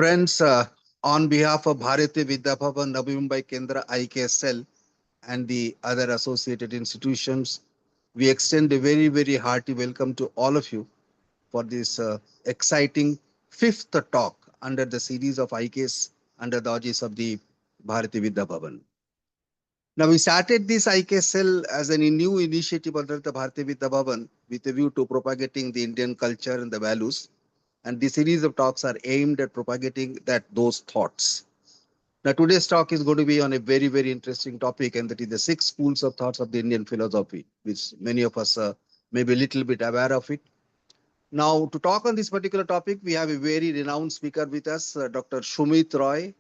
Friends, on behalf of Bharatiya Vidya Bhavan, Navi Mumbai Kendra IKS cell and the other associated institutions, we extend a very, very hearty welcome to all of you for this exciting fifth talk under the series of IKS under the aegis of the Bharatiya Vidya Bhavan. Now, we started this IKS cell as a new initiative under the Bharatiya Vidya Bhavan with a view to propagating the Indian culture and the values, and the series of talks are aimed at propagating those thoughts. Now, today's talk is going to be on a very, very interesting topic, and that is the six schools of thoughts of the Indian philosophy, which many of us may be a little bit aware of it. Now, to talk on this particular topic, we have a very renowned speaker with us, Dr. Sumit Roy.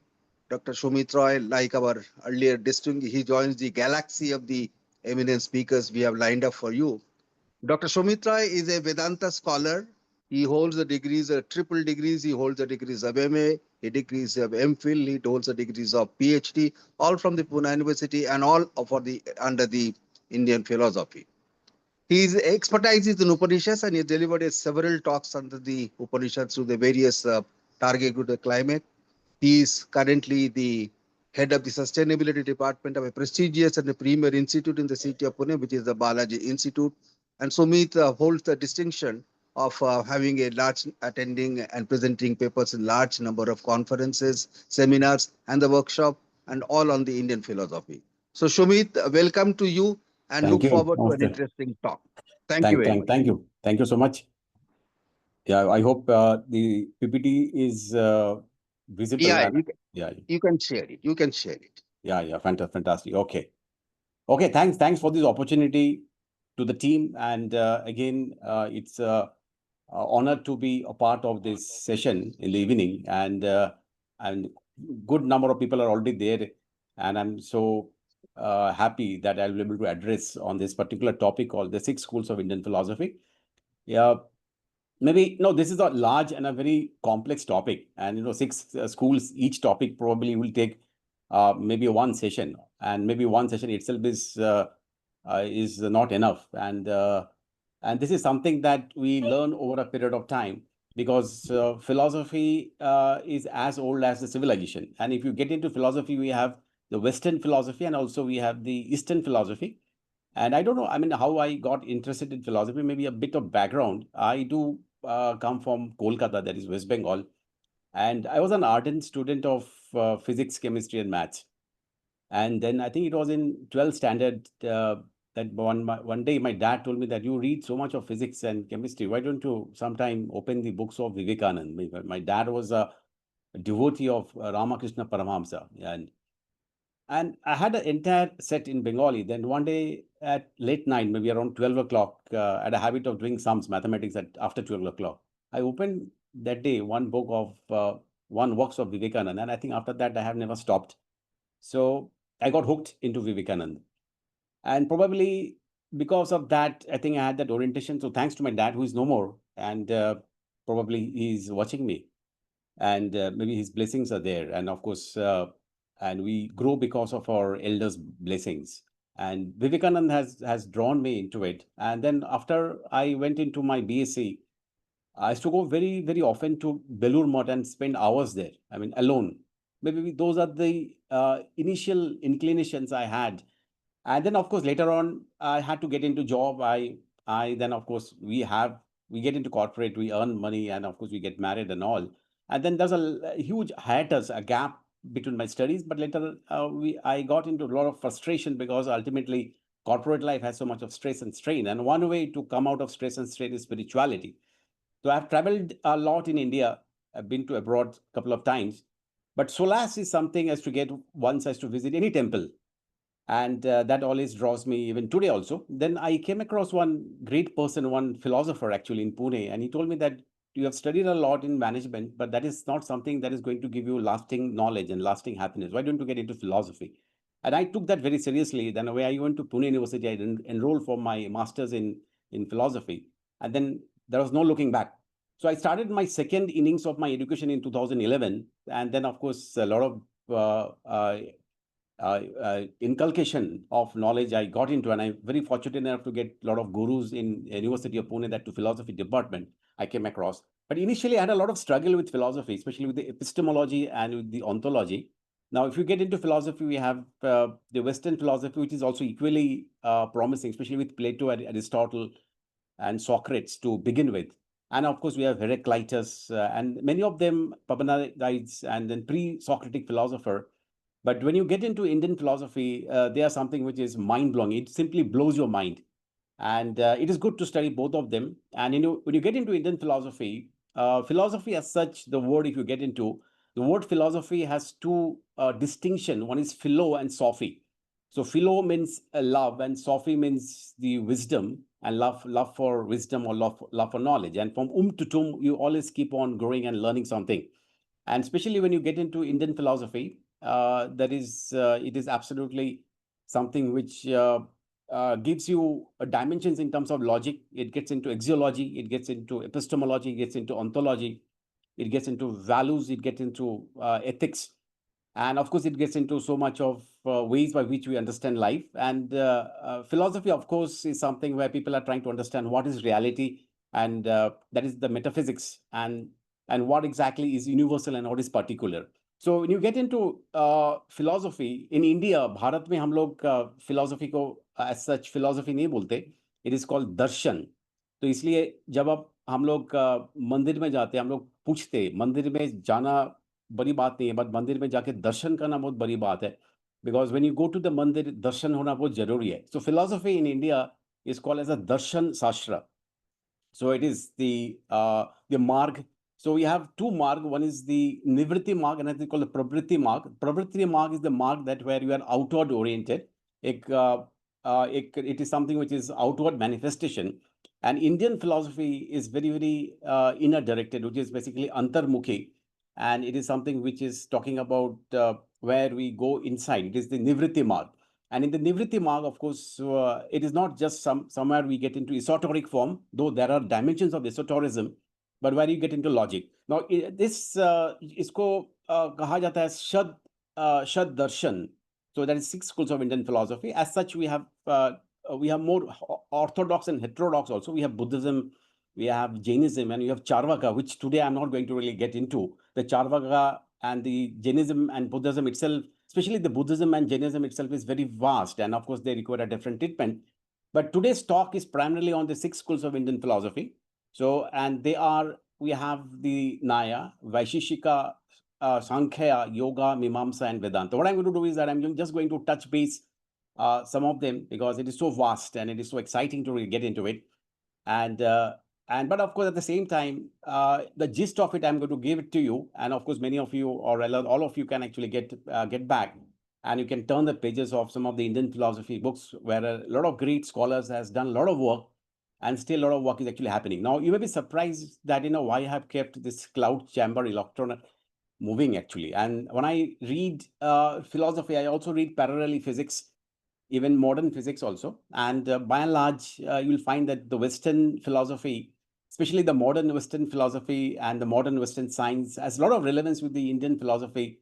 Dr. Sumit Roy, like our earlier distinguished, he joins the galaxy of the eminent speakers we have lined up for you. Dr. Sumit Roy is a Vedanta scholar. He holds the degrees, triple degrees. He holds the degrees of MA, he degrees of MPhil. He holds the degrees of PhD, all from the Pune University and all for the under the Indian philosophy. His expertise is in Upanishads, and he delivered several talks under the Upanishads to the various target group of climate. He is currently the head of the sustainability department of a prestigious and a premier institute in the city of Pune, which is the Balaji Institute. And Sumit holds the distinction of having a large attending and presenting papers in large number of conferences, seminars, and the workshop, and all on the Indian philosophy. So, Sumit, welcome to you, and Thank look you. forward to an Namaste. interesting talk. Thank you very much. Thank you so much. Yeah, I hope the PPT is visible. Yeah, Yeah, you can share it. You can share it. yeah, fantastic. Okay, thanks for this opportunity to the team, and again, it's honor to be a part of this session in the evening, and good number of people are already there, and I'm so happy that I'll be able to address on this particular topic called the six schools of Indian philosophy. Yeah, maybe no, this is a large and a very complex topic, and six schools, each topic probably will take maybe one session, and maybe one session itself is not enough, and this is something that we learn over a period of time, because philosophy is as old as the civilization. And if you get into philosophy, we have the Western philosophy, and also we have the Eastern philosophy. And I don't know, I mean, how I got interested in philosophy, maybe a bit of background. I do come from Kolkata, that is West Bengal. And I was an ardent student of physics, chemistry, and maths. And then I think it was in 12th standard that one day my dad told me that you read so much of physics and chemistry. Why don't you sometime open the books of Vivekananda? My dad was a devotee of Ramakrishna Paramahamsa. And I had an entire set in Bengali. Then one day at late night, maybe around 12 o'clock, I had a habit of doing sums, mathematics after 12 o'clock. I opened that day one book of one works of Vivekananda. And I think after that, I have never stopped. So I got hooked into Vivekananda. And probably because of that, I think I had that orientation. So thanks to my dad, who is no more, and probably he's watching me. And maybe his blessings are there. And of course, and we grow because of our elders' blessings. And Vivekananda has drawn me into it. And then after I went into my BSc, I used to go very, very often to Belur Math and spend hours there. I mean, alone. Maybe those are the initial inclinations I had. And then, of course, later on, I had to get into job. I then, of course, we get into corporate, we earn money, and of course, we get married and all. And then there's a huge hiatus, a gap between my studies. But later, I got into a lot of frustration, because ultimately, corporate life has so much of stress and strain. And one way to come out of stress and strain is spirituality. So I've traveled a lot in India. I've been to abroad a couple of times. But solace is something as to get once as to visit any temple. And that always draws me, even today also. Then I came across one great person, one philosopher actually in Pune, and he told me that you have studied a lot in management, but that is not something that is going to give you lasting knowledge and lasting happiness. Why don't you get into philosophy? And I took that very seriously. Then when I went to Pune University, I enrolled for my master's in philosophy. And then there was no looking back. So I started my second innings of my education in 2011. And then, of course, a lot of inculcation of knowledge I got into, and I'm very fortunate enough to get a lot of gurus in University of Pune, that to philosophy department I came across. But initially, I had a lot of struggle with philosophy, especially with the epistemology and with the ontology. Now, if you get into philosophy, we have the Western philosophy, which is also equally promising, especially with Plato and Aristotle and Socrates to begin with. And of course, we have Heraclitus and many of them Parmenides and then pre-Socratic philosopher. But when you get into Indian philosophy, they are something which is mind-blowing. It simply blows your mind. And it is good to study both of them. And when you get into Indian philosophy, philosophy as such, the word, if you get into, the word philosophy has two distinction. One is philo and sophy. So philo means love, and sophy means the wisdom and love for wisdom or love for knowledge. And from to tum, you always keep on growing and learning something. And especially when you get into Indian philosophy, that is it is absolutely something which gives you dimensions in terms of logic. It gets into axiology, it gets into epistemology, it gets into ontology, it gets into values, it gets into ethics, and of course it gets into so much of ways by which we understand life. And philosophy, of course, is something where people are trying to understand what is reality, and that is the metaphysics, and what exactly is universal and what is particular. So when you get into philosophy in India, Bharat में हम लोग philosophy को as such philosophy नहीं बोलते, it is called दर्शन. तो इसलिए जब अब हम लोग मंदिर में जाते हैं, हम लोग पूछते, मंदिर में जाना बड़ी बात नहीं है, बट मंदिर में जाके दर्शन करना बहुत बड़ी बात है, because when you go to the mandir, दर्शन होना बहुत जरूरी है. So philosophy in India is called as a darshan shastra. So it is the marg. So we have two marg. One is the nivritti marg, and I think called the pravritti marg. Pravritti marg is the marg that where you are outward oriented. It is something which is outward manifestation. And Indian philosophy is very inner directed, which is basically antarmukhi, and it is something which is talking about where we go inside. It is the nivritti marg. And in the Nivritti Marg, of course, it is not just somewhere we get into esoteric form, though there are dimensions of esotericism, but where you get into logic. Now, this isko kaha jata hai Shad Darshan. So that is 6 schools of Indian philosophy. As such, we have more orthodox and heterodox also. We have Buddhism, we have Jainism, and we have Charvaka, which today I'm not going to really get into. The Charvaka and the Jainism and Buddhism itself, especially the Buddhism and Jainism itself, is very vast, and of course they require a different treatment. But today's talk is primarily on the 6 schools of Indian philosophy. So, and we have the Naya, Vaishishika, Sankhya, Yoga, Mimamsa, and Vedanta. What I'm going to do is that I'm just going to touch base some of them, because it is so vast and it is so exciting to really get into it. But of course, at the same time, the gist of it, I'm going to give it to you. And of course, many of you, or all of you, can actually get back, and you can turn the pages of some of the Indian philosophy books, where a lot of great scholars has done a lot of work, and still a lot of work is actually happening. Now, you may be surprised that, why I have kept this cloud chamber electron moving actually. And when I read philosophy, I also read parallelly physics, even modern physics also. And by and large, you will find that the Western philosophy, especially the modern Western philosophy and the modern Western science, has a lot of relevance with the Indian philosophy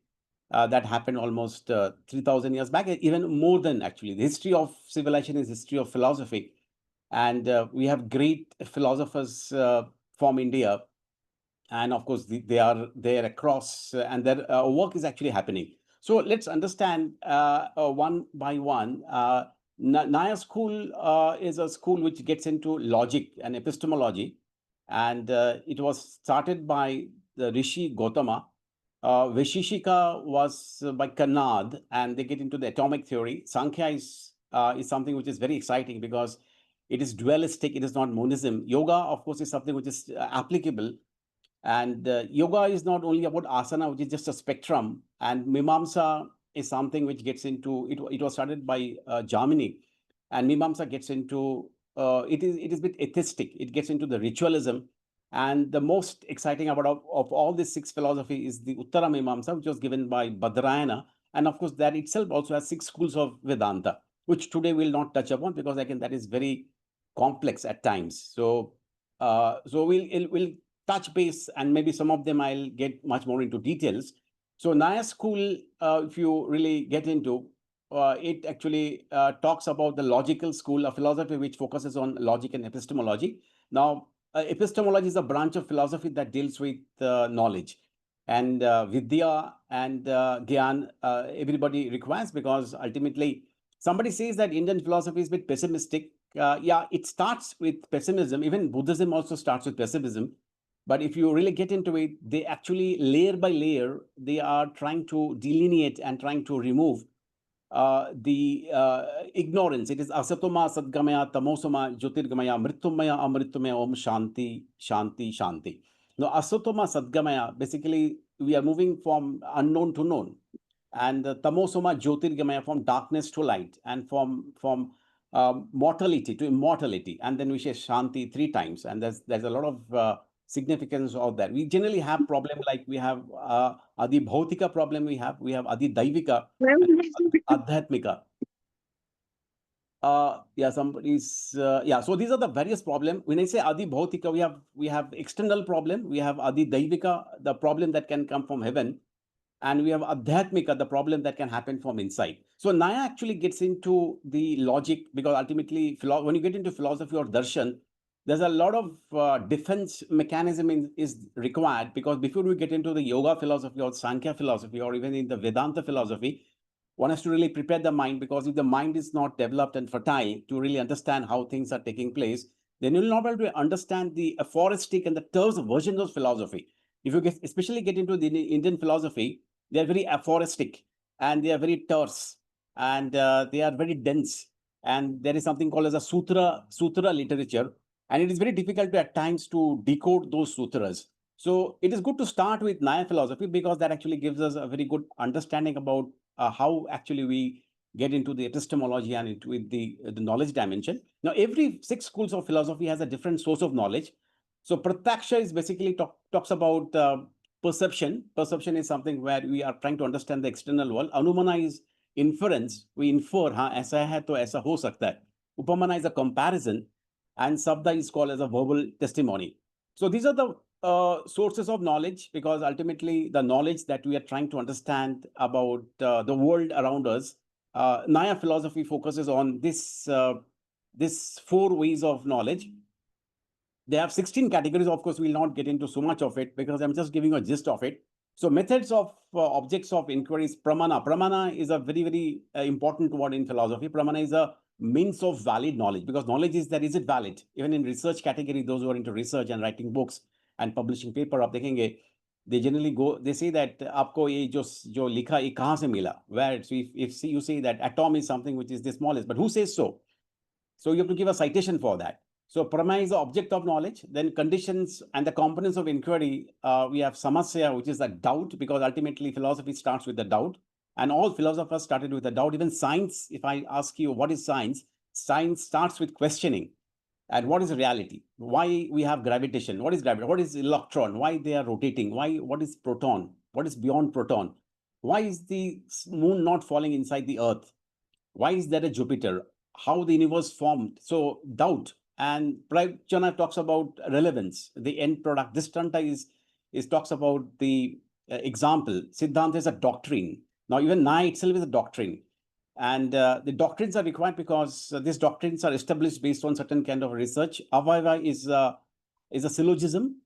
that happened almost 3,000 years back, even more than actually. The history of civilization is history of philosophy. And we have great philosophers from India. And of course, they are there across, and their work is actually happening. So let's understand one by one. Naya school is a school which gets into logic and epistemology, and it was started by the Rishi Gautama. Vaishishika was by Kanad, and they get into the atomic theory. Sankhya is something which is very exciting because it is dualistic, it is not monism. Yoga, of course, is something which is applicable. And yoga is not only about asana, which is just a spectrum. And Mimamsa is something which gets into, it was started by Jamini. And Mimamsa gets into, it is a bit atheistic. It gets into the ritualism. And the most exciting about of all these 6 philosophy is the Uttara Mimamsa, which was given by Badrayana. And of course, that itself also has 6 schools of Vedanta, which today we'll not touch upon, because again, that is very complex at times. So we'll touch base, and maybe some of them I'll get much more into details. So Naya school, if you really get into, it actually talks about the logical school of philosophy, which focuses on logic and epistemology. Now, epistemology is a branch of philosophy that deals with knowledge. And Vidya and Gyan, everybody requires, because ultimately somebody says that Indian philosophy is a bit pessimistic. Yeah, it starts with pessimism. Even Buddhism also starts with pessimism. But if you really get into it, they actually, layer by layer, they are trying to delineate and trying to remove the ignorance. It is asatoma sadgamaya tamosoma jyotirgamaya mritumaya amritumaya om shanti shanti shanti. Now asatoma sadgamaya, basically we are moving from unknown to known, and tamosoma jyotirgamaya, from darkness to light, and from mortality to immortality, and then we say shanti three times, and there's a lot of significance of that. We generally have problem like we have adi bhautika problem, we have adi daivika and adhyatmika. Yeah, somebody's yeah. So these are the various problem. When I say adi bhautika, we have external problem, we have adi daivika, the problem that can come from heaven, and we have adhyatmika, the problem that can happen from inside. So Naya actually gets into the logic, because ultimately when you get into philosophy or darshan, there's a lot of defense mechanism is required, because before we get into the yoga philosophy or Sankhya philosophy or even in the Vedanta philosophy, one has to really prepare the mind, because if the mind is not developed and fertile to really understand how things are taking place, then you'll not be able to understand the aphoristic and the terms versions of philosophy. If you especially get into the Indian philosophy, they are very aphoristic, and they are very terse, and they are very dense. And there is something called as a sutra literature, and it is very difficult at times to decode those sutras. So it is good to start with Naya philosophy, because that actually gives us a very good understanding about how actually we get into the epistemology and into the knowledge dimension. Now, every six schools of philosophy has a different source of knowledge. So Pratyaksha is basically talks about perception. Perception is something where we are trying to understand the external world. Anumana is inference. We infer, हाँ ऐसा है तो ऐसा हो सकता है. Upamana is a comparison, and Sabda is called as a verbal testimony. So these are the sources of knowledge, because ultimately the knowledge that we are trying to understand about the world around us. Naya philosophy focuses on this four ways of knowledge. They have 16 categories. Of course, we'll not get into so much of it, because I'm just giving a gist of it. So methods of objects of inquiry is pramana. Pramana is a very, very important word in philosophy. Pramana is a means of valid knowledge, because knowledge is that, is it valid? Even in research category, those who are into research and writing books and publishing paper, आप देखेंगे, they generally go, they say that आपको ये जो लिखा ये कहाँ से मिला? Where? So if you say that atom is something which is the smallest, but who says so? So you have to give a citation for that. So Prama is the object of knowledge. Then conditions and the components of inquiry, we have samasya, which is a doubt, because ultimately philosophy starts with the doubt. And all philosophers started with a doubt. Even science, if I ask you what is science, science starts with questioning. And what is reality? Why we have gravitation? What is gravity? What is electron? Why they are rotating? What is proton? What is beyond proton? Why is the moon not falling inside the earth? Why is there a Jupiter? How the universe formed? So doubt. And Pragyana talks about relevance, the end product. Distanta is talks about the example. Siddhanta is a doctrine. Now even Naya itself is a doctrine. And the doctrines are required because these doctrines are established based on certain kind of research. Avaiva is a syllogism.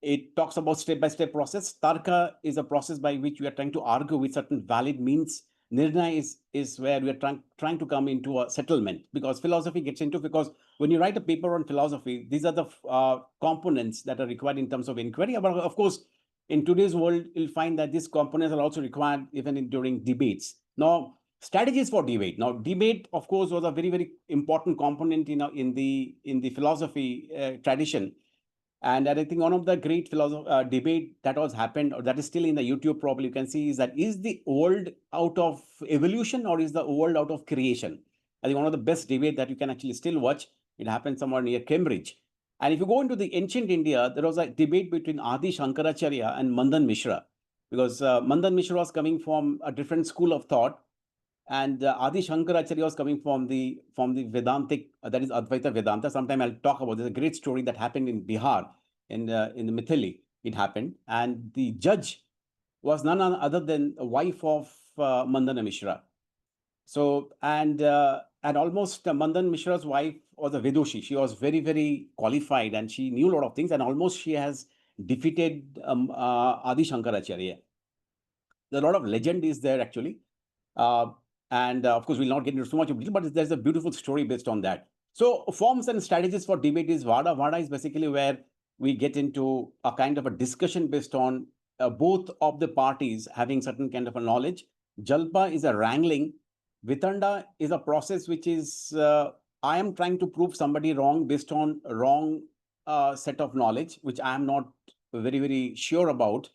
It talks about step-by-step process. Tarka is a process by which we are trying to argue with certain valid means. Nirnaya is where we are trying to come into a settlement, because philosophy gets into, because when you write a paper on philosophy, these are the components that are required in terms of inquiry. But of course, in today's world, you'll find that these components are also required even during debates. Now, strategies for debate. Now, debate, of course, was a very, very important component in the philosophy tradition. And I think one of the great debate that was happened, or that is still in the YouTube, probably you can see, is that, is the world out of evolution or is the world out of creation? I think one of the best debate that you can actually still watch. It happened somewhere near Cambridge. And if you go into the ancient India, there was a debate between Adi Shankaracharya and Mandan Mishra, because Mandan Mishra was coming from a different school of thought, and Adi Shankaracharya was coming from the Vedantic, that is Advaita Vedanta. Sometime I'll talk about. There's a great story that happened in Bihar, in the Mithili. It happened, and the judge was none other than a wife of Mandana Mishra. So, and and almost Mandan Mishra's wife was a Vidushi. She was very, very qualified and she knew a lot of things, and almost she has defeated Adi Shankaracharya. A lot of legend is there actually. Uh, and of course, we'll not get into so much of detail, but there's a beautiful story based on that. So, forms and strategies for debate is Vada. Vada is basically where we get into a kind of a discussion based on both of the parties having certain kind of a knowledge. Jalpa is a wrangling. Vitanda is a process which is I am trying to prove somebody wrong based on wrong set of knowledge, which I am not very, very sure about.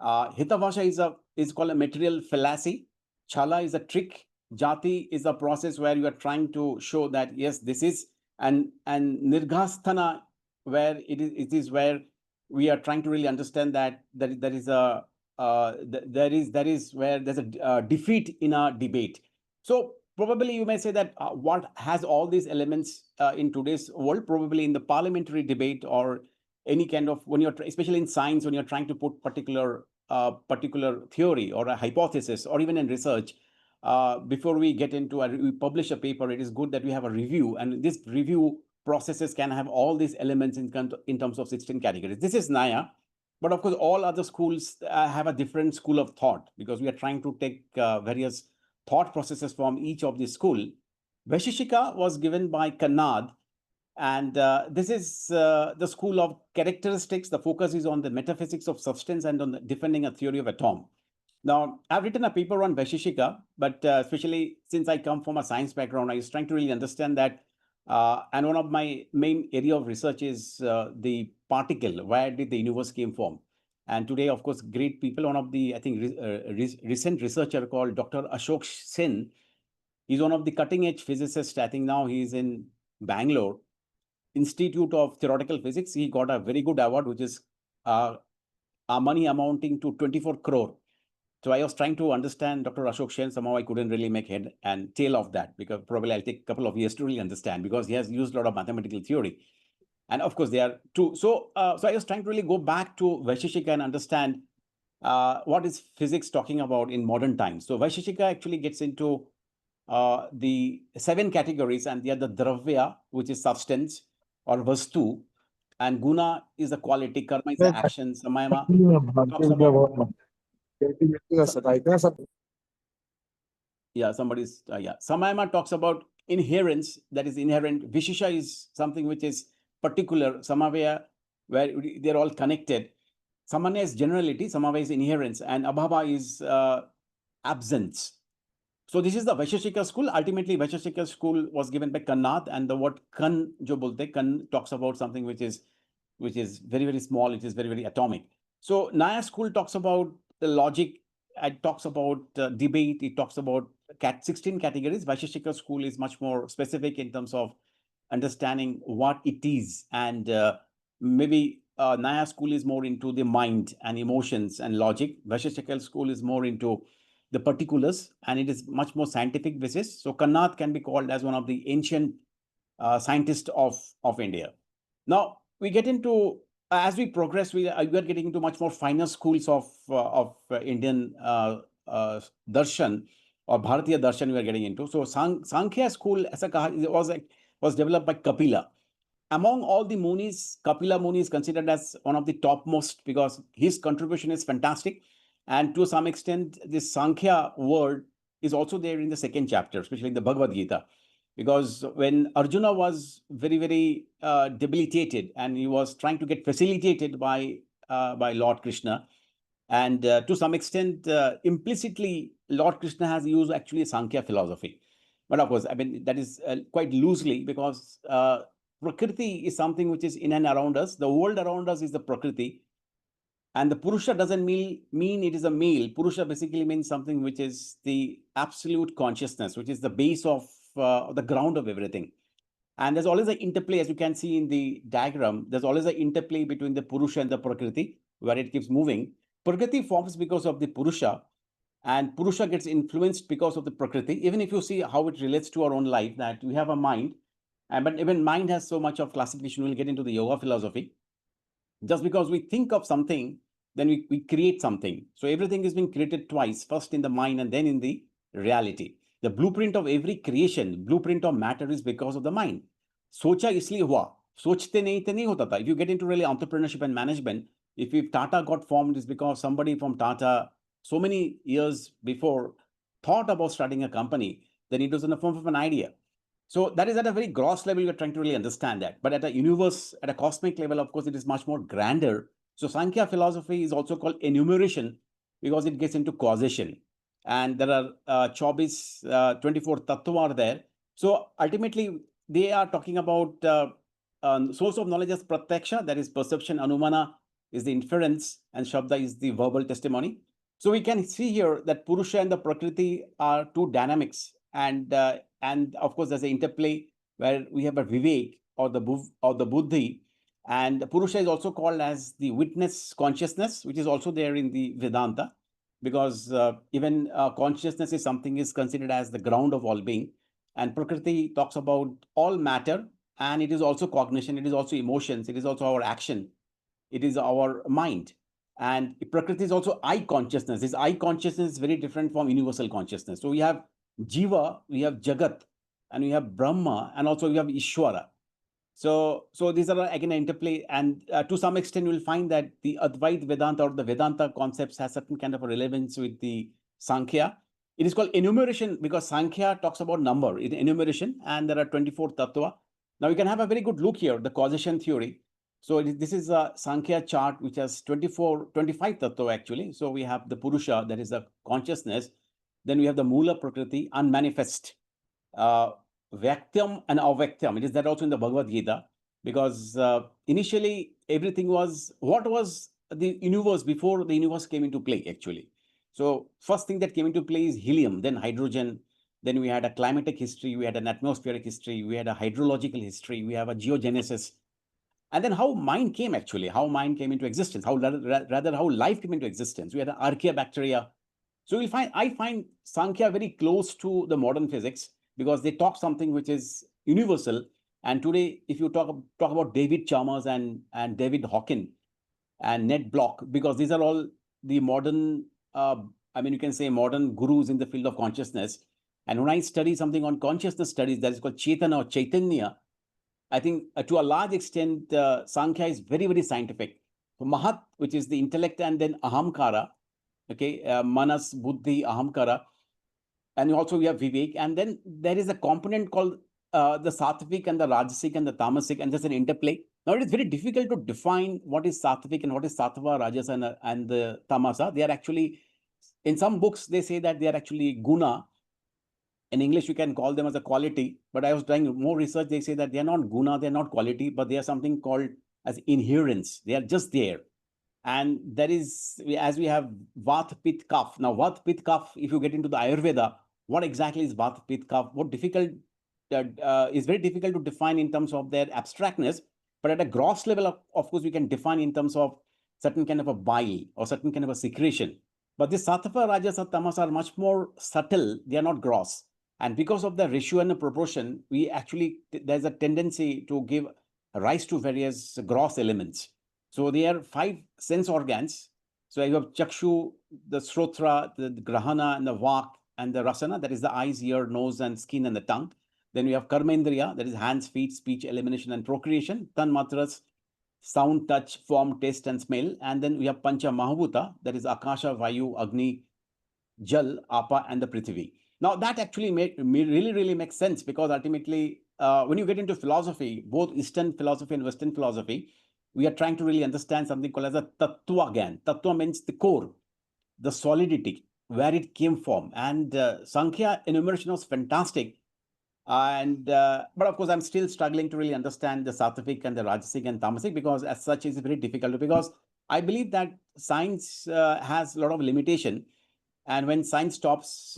Hitavasha is called a material fallacy. Chala is a trick. Jati is a process where you are trying to show that yes, this is, and nirghasthana, where it is where we are trying to really understand that there is a there is where there's a defeat in a debate. So probably you may say that what has all these elements in today's world, probably in the parliamentary debate or any kind of, when you're especially in science, when you're trying to put particular theory or a hypothesis, or even in research, before we get into we publish a paper, it is good that we have a review, and this review processes can have all these elements in terms of 16 categories. This is Naya, but of course all other schools have a different school of thought, because we are trying to take various thought processes from each of the school. Vaisheshika was given by Kannad, and this is the school of characteristics. The focus is on the metaphysics of substance and on defending a theory of atom. Now, I've written a paper on Vaisheshika, but especially since I come from a science background, I was trying to really understand that. And one of my main area of research is the particle. Where did the universe came from? And today, of course, great people. One of the, I think, recent researcher called Dr. Ashok Sen. He's one of the cutting edge physicists. I think now he's in Bangalore Institute of Theoretical Physics. He got a very good award, which is money amounting to 24 crore. So I was trying to understand Dr. Ashok Sen. Somehow I couldn't really make head and tail of that, because probably I'll take a couple of years to really understand, because he has used a lot of mathematical theory. And of course, they are two. So I was trying to really go back to Vaisheshika and understand what is physics talking about in modern times. So Vaisheshika actually gets into the 7 categories, and they are the dravya, which is substance or vastu, and guna is the quality, karma is the action, samayama talks about somebody's samayama talks about inherence, that is inherent. Vishisha is something which is particular. Samavaya, where they're all connected. Samanya is generality, samavaya is inherence, and abhava is absence. So this is the Vaisheshika school. Ultimately, Vaisheshika school was given by Kannad, and the word kan jo bolte, kan talks about something which is very, very small. It is very, very atomic. So Naya school talks about the logic. It talks about debate. It talks about 16 categories. Vaisheshika school is much more specific in terms of understanding what it is, and maybe Naya school is more into the mind and emotions and logic. Vaisheshika school is more into the particulars, and it is much more scientific basis. So Kannad can be called as one of the ancient scientists of India. Now we get into, as we progress, we are getting into much more finer schools of Indian darshan or Bharatiya darshan. We are getting into. So Sankhya school as was developed by Kapila. Among all the Munis, Kapila Muni is considered as one of the topmost, because his contribution is fantastic. And to some extent, this Sankhya word is also there in the 2nd chapter, especially in the Bhagavad Gita. Because when Arjuna was very, very debilitated, and he was trying to get facilitated by Lord Krishna, and to some extent, implicitly, Lord Krishna has used actually Sankhya philosophy. But of course, I mean, that is quite loosely, because Prakriti is something which is in and around us. The world around us is the Prakriti. And the Purusha doesn't mean it is a male. Purusha basically means something which is the absolute consciousness, which is the base of the ground of everything. And there's always an interplay, as you can see in the diagram, there's always an interplay between the Purusha and the Prakriti, where it keeps moving. Prakriti forms because of the Purusha, and Purusha gets influenced because of the Prakriti. Even if you see how it relates to our own life, that we have a mind, but even mind has so much of classification. We'll get into the yoga philosophy. Just because we think of something, then we create something. So everything is being created twice, first in the mind and then in the reality. The blueprint of every creation, blueprint of matter is because of the mind. सोचा इसलिए हुआ, सोचते नहीं तो नहीं होता था. If you get into really entrepreneurship and management, if Tata got formed, it's because somebody from Tata so many years before thought about starting a company, then it was in the form of an idea. So that is at a very gross level, you're trying to really understand that. But at a universe, at a cosmic level, of course, it is much more grander. So Sankhya philosophy is also called enumeration because it gets into causation. And there are 24 tattva are there. So ultimately, they are talking about source of knowledge as pratyaksha, that is perception, anumana is the inference, and shabda is the verbal testimony. So we can see here that Purusha and the Prakriti are two dynamics, and of course there's an interplay where we have a Vivek or the Buddhi, and Purusha is also called as the witness consciousness, which is also there in the Vedanta, because even consciousness is something is considered as the ground of all being, and Prakriti talks about all matter, and it is also cognition, it is also emotions, it is also our action, it is our mind. And Prakriti is also I consciousness. This I consciousness is very different from universal consciousness. So we have Jiva, we have Jagat, and we have Brahma, and also we have Ishwara. So these are again an interplay, and to some extent, you will find that the Advaita Vedanta or the Vedanta concepts has certain kind of a relevance with the Sankhya. It is called enumeration because Sankhya talks about number, enumeration, and there are 24 tattva. Now you can have a very good look here, the causation theory. So this is a Sankhya chart which has 25 tattva actually. So we have the Purusha, that is the consciousness. Then we have the Mula Prakriti, unmanifest. Vyaktyam and Avyaktyam. It is that also in the Bhagavad Gita, because initially everything was, what was the universe before the universe came into play actually. So first thing that came into play is helium, then hydrogen, then we had a climatic history, we had an atmospheric history, we had a hydrological history, we have a geogenesis, and then how mind came actually, how mind came into existence, how rather how life came into existence. We had an archaea, so we'll find, I find Sankhya very close to the modern physics because they talk something which is universal. And today, if you talk about David Chalmers and David Hawking and Ned Block, because these are all the modern, I mean, you can say modern gurus in the field of consciousness. And when I study something on consciousness studies that is called Chaitanya or Chaitanya, I think to a large extent, Sankhya is very, very scientific. So Mahat, which is the intellect, and then Ahamkara, okay, Manas, Buddhi, Ahamkara, and also we have Vivek, and then there is a component called the Sattvic and the Rajasic and the Tamasic, and there's an interplay. Now it is very difficult to define what is Sattvic and what is Sattva, Rajas, and the Tamasa. They are actually, in some books, they say that they are actually guna. In English, you can call them as a quality, but I was doing more research. They say that they are not guna, they are not quality, but they are something called as inherence. They are just there. And there is, as we have Vat, Pit, Kaph. Now, Vat, Pit, Kaph, if you get into the Ayurveda, what exactly is Vat, Pit, Kaph? What difficult, is very difficult to define in terms of their abstractness. But at a gross level, of course, we can define in terms of certain kind of a bile or certain kind of a secretion. But the Sattva, Rajas, or Tamas are much more subtle. They are not gross. And because of the ratio and the proportion, we actually, there's a tendency to give rise to various gross elements. So there are 5 sense organs. So you have Chakshu, the Shrotra, the Grahana, and the Vak, and the Rasana, that is the eyes, ear, nose, and skin, and the tongue. Then we have Karmendriya, that is hands, feet, speech, elimination, and procreation. Tanmatras, sound, touch, form, taste, and smell. And then we have Pancha Mahabhuta, that is Akasha, Vayu, Agni, Jal, Apa, and the Prithvi. Now that actually really makes sense because ultimately, when you get into philosophy, both Eastern philosophy and Western philosophy, we are trying to really understand something called as a tattva gyan. Tattva means the core, the solidity, where it came from. And Sankhya enumeration was fantastic. And but of course, I'm still struggling to really understand the Sattvic and the Rajasic and Tamasic because as such it's very difficult because I believe that science has a lot of limitation. And when science stops,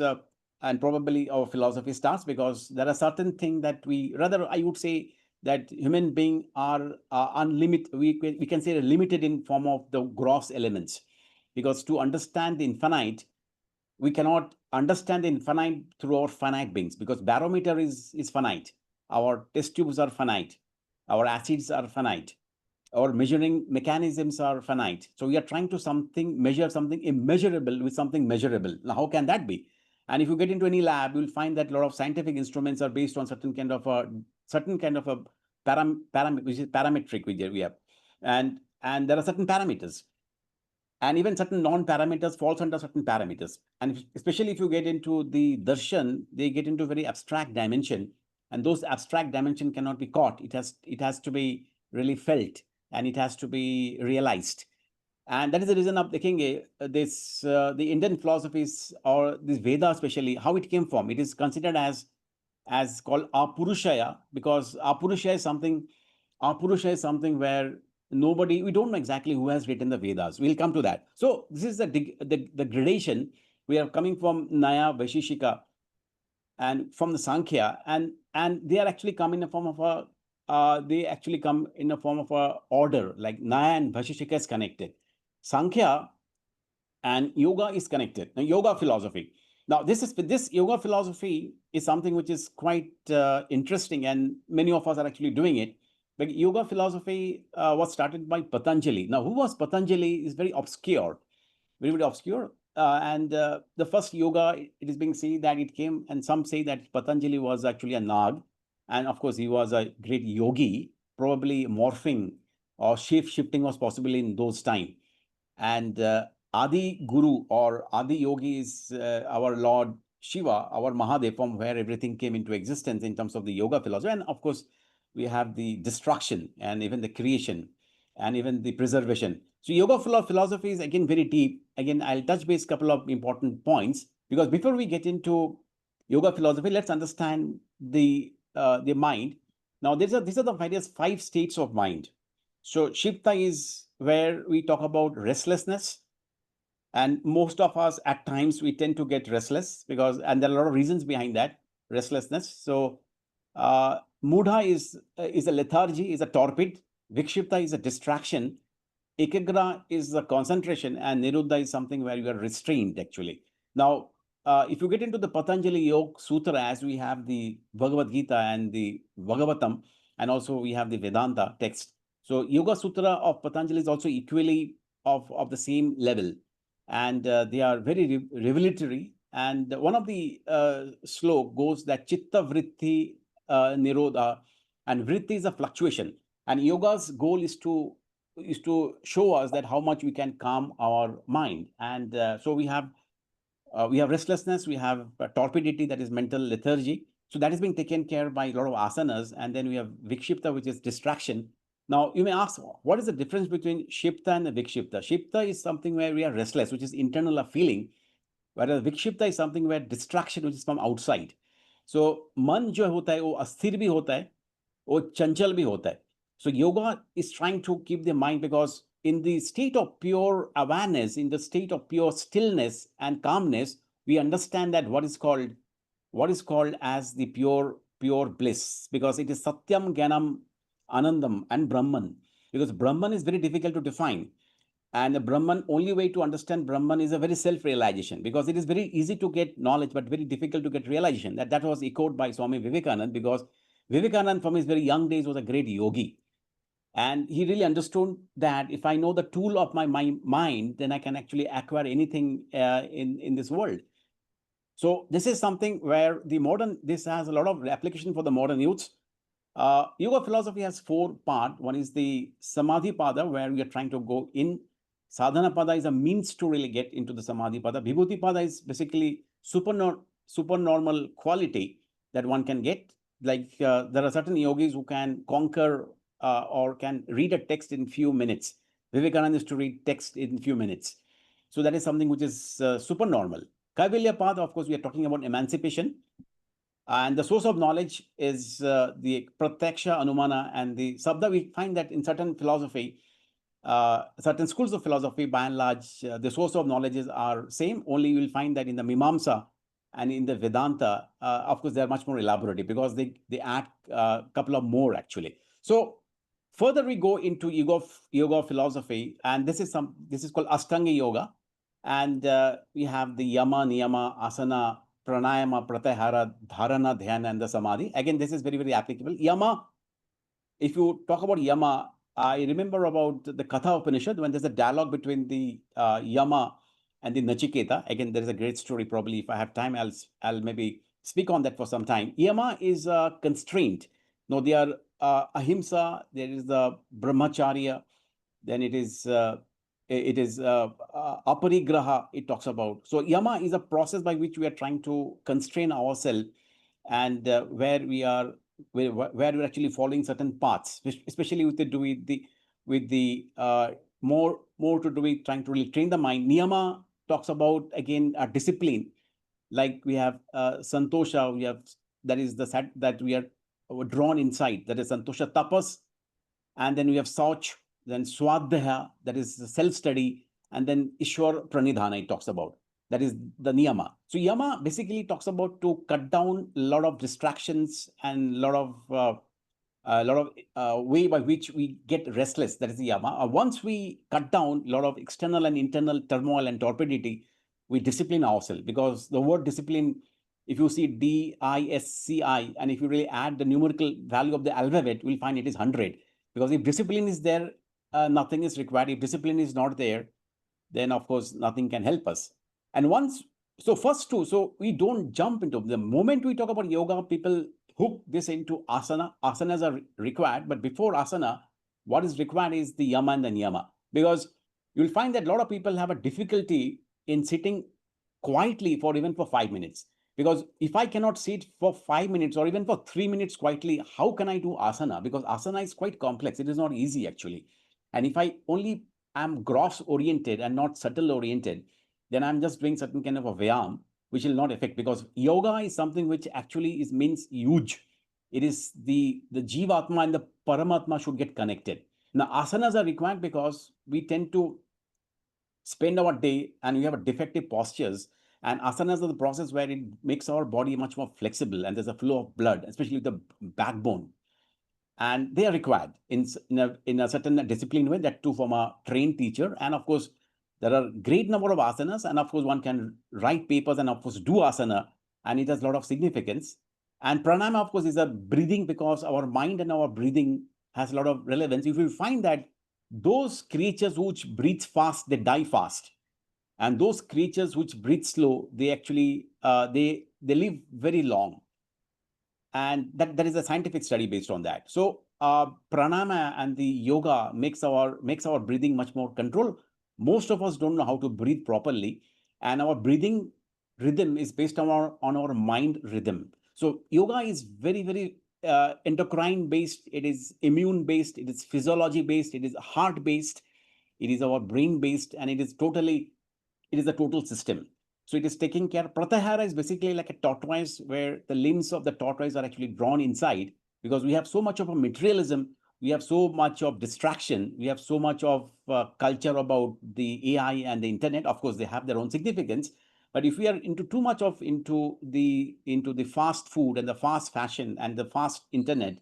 and probably our philosophy starts because there are certain things that we, rather, I would say that human beings are unlimited. We can say limited in form of the gross elements, because to understand the infinite, we cannot understand the infinite through our finite beings because barometer is finite. Our test tubes are finite. Our acids are finite. Our measuring mechanisms are finite. So we are trying to measure something immeasurable with something measurable. Now, how can that be? And if you get into any lab, you'll find that a lot of scientific instruments are based on certain kind of a which is parametric we have, and there are certain parameters, and even certain non-parameters falls under certain parameters. And especially if you get into the darshan, they get into very abstract dimension, and those abstract dimension cannot be caught. It has to be really felt, and it has to be realized. And that is the reason of thinking this the Indian philosophies, or this Veda especially, how it came from. It is considered as called apurushaya, because apurushaya is something where nobody, we don't know exactly who has written the Vedas. We'll come to that. So this is the gradation. We are coming from Naya, Vaishishika, and from the Sankhya, and they are actually come in the form of a they actually come in the form of a order, like Naya and Vaishishika is connected. Sankhya and yoga is connected. Now, yoga philosophy. Now, this yoga philosophy is something which is quite interesting, and many of us are actually doing it. But yoga philosophy was started by Patanjali. Now, who was Patanjali is very obscure, very, very obscure. And the first yoga, it is being said that it came, and some say that Patanjali was actually a Nag, and of course he was a great yogi. Probably morphing or shape shifting was possible in those time. And Adi Guru or Adi Yogi is our Lord Shiva, our Mahadev, from where everything came into existence in terms of the yoga philosophy. And of course, we have the destruction and even the creation and even the preservation. So yoga philosophy is again very deep. Again, I'll touch base a couple of important points, because before we get into yoga philosophy, let's understand the mind. Now, these are the various 5 states of mind. So Shipta is where we talk about restlessness, and most of us at times we tend to get restless, because, and there are a lot of reasons behind that restlessness. So Mudha is a lethargy, is a torpid. Vikshipta is a distraction. Ekagra is the concentration, and Niruddha is something where you are restrained actually. Now, if you get into the Patanjali Yoga Sutra, as we have the Bhagavad Gita and the Bhagavatam, and also we have the Vedanta text. So Yoga Sutra of Patanjali is also equally of the same level, and they are very revelatory. And one of the slok goes that Chitta Vritti Nirodha, and Vritti is a fluctuation, and yoga's goal is to show us that how much we can calm our mind. And so we have restlessness, we have torpidity, that is mental lethargy. So that is being taken care by a lot of asanas. And then we have vikshipta, which is distraction. Now you may ask, what is the difference between shipta and the vikshipta? Shipta is something where we are restless, which is internal of feeling, whereas vikshipta is something where distraction, which is from outside. So मन जो होता है वो अस्थिर भी होता है, वो चंचल भी होता है. So yoga is trying to keep the mind, because in the state of pure awareness, in the state of pure stillness and calmness, we understand that what is called as the pure bliss, because it is satyam, jnanam, anandam, and brahman. Because brahman is very difficult to define, and the brahman, only way to understand brahman is a very self-realization, because it is very easy to get knowledge but very difficult to get realization. That was echoed by Swami Vivekananda, because Vivekananda from his very young days was a great yogi, and he really understood that if I know the tool of my mind, then I can actually acquire anything in this world. So this is something where this has a lot of application for the modern youths. Yoga philosophy has 4 parts. One is the Samadhi Pada, where we are trying to go in. Sadhana Pada is a means to really get into the Samadhi Pada. Vibhuti Pada is basically supernormal quality that one can get. Like there are certain yogis who can conquer or can read a text in few minutes. Vivekananda is to read text in few minutes. So that is something which is supernormal. Kaivalya Pada, of course, we are talking about emancipation. And the source of knowledge is the Pratyaksha, Anumana, and the Sabda. We find that in certain philosophy, certain schools of philosophy, by and large, the source of knowledges are same. Only you will find that in the Mimamsa and in the Vedanta, of course, they are much more elaborate, because they add a couple of more actually. So further we go into yoga philosophy, and this is called Ashtanga Yoga, and we have the Yama, Niyama, Asana, Pranayama, Pratyahara, Dharana, Dhyana, and the Samadhi. Again, this is very, very applicable. Yama, if you talk about Yama, I remember about the Katha Upanishad, when there's a dialogue between the Yama and the Nachiketa. Again, there is a great story. Probably, if I have time, I'll maybe speak on that for some time. Yama is constraint. No, they are ahimsa. There is the brahmacharya. Then it is aparigraha. It talks about. So yama is a process by which we are trying to constrain ourselves, and where we're actually following certain paths, especially with the do with the more to do with trying to really train the mind. Niyama talks about again a discipline, like we have santosha, we have that is the set that we are drawn inside, that is santosha tapas, and then we have Sauch, then Swadhyaya, that is self-study, and then Ishwar Pranidhana, it talks about. That is the Niyama. So Yama basically talks about to cut down a lot of distractions and a lot of way by which we get restless. That is the Yama. Once we cut down a lot of external and internal turmoil and torpidity, we discipline ourselves, because the word discipline, if you see DISCI, and if you really add the numerical value of the alphabet, we'll find it is 100. Because if discipline is there, nothing is required. If discipline is not there, then of course nothing can help us. And once, so first two, so we don't jump into the moment we talk about yoga, people hook this into asana. Asanas are required, but before asana, what is required is the yama and the niyama. Because you'll find that a lot of people have a difficulty in sitting quietly for even for 5 minutes. Because if I cannot sit for 5 minutes or even for 3 minutes quietly, how can I do asana? Because asana is quite complex. It is not easy actually. And if I only am gross oriented and not subtle oriented, then I'm just doing certain kind of a vyam, which will not affect, because yoga is something which actually is means huge. It is the Jivatma and the Paramatma should get connected. Now, asanas are required because we tend to spend our day and we have a defective postures. And asanas are the process where it makes our body much more flexible and there's a flow of blood, especially with the backbone. And they are required in a certain disciplined way, that too from a trained teacher. And of course, there are great number of asanas, and of course, one can write papers and of course do asana, and it has a lot of significance. And pranayama, of course, is a breathing, because our mind and our breathing has a lot of relevance. If you find that those creatures which breathe fast, they die fast, and those creatures which breathe slow, they actually they live very long, and that is a scientific study based on that. So pranayama and the yoga makes our breathing much more control. Most of us don't know how to breathe properly, and our breathing rhythm is based on our mind rhythm. So yoga is very endocrine based, it is immune based, it is physiology based, it is heart based, it is our brain based, and it is a total system. So it is taking care. Pratyahara is basically like a tortoise, where the limbs of the tortoise are actually drawn inside, because we have so much of a materialism, we have so much of distraction, we have so much of culture about the AI and the internet. Of course, they have their own significance. But if we are into too much of into the fast food and the fast fashion and the fast internet,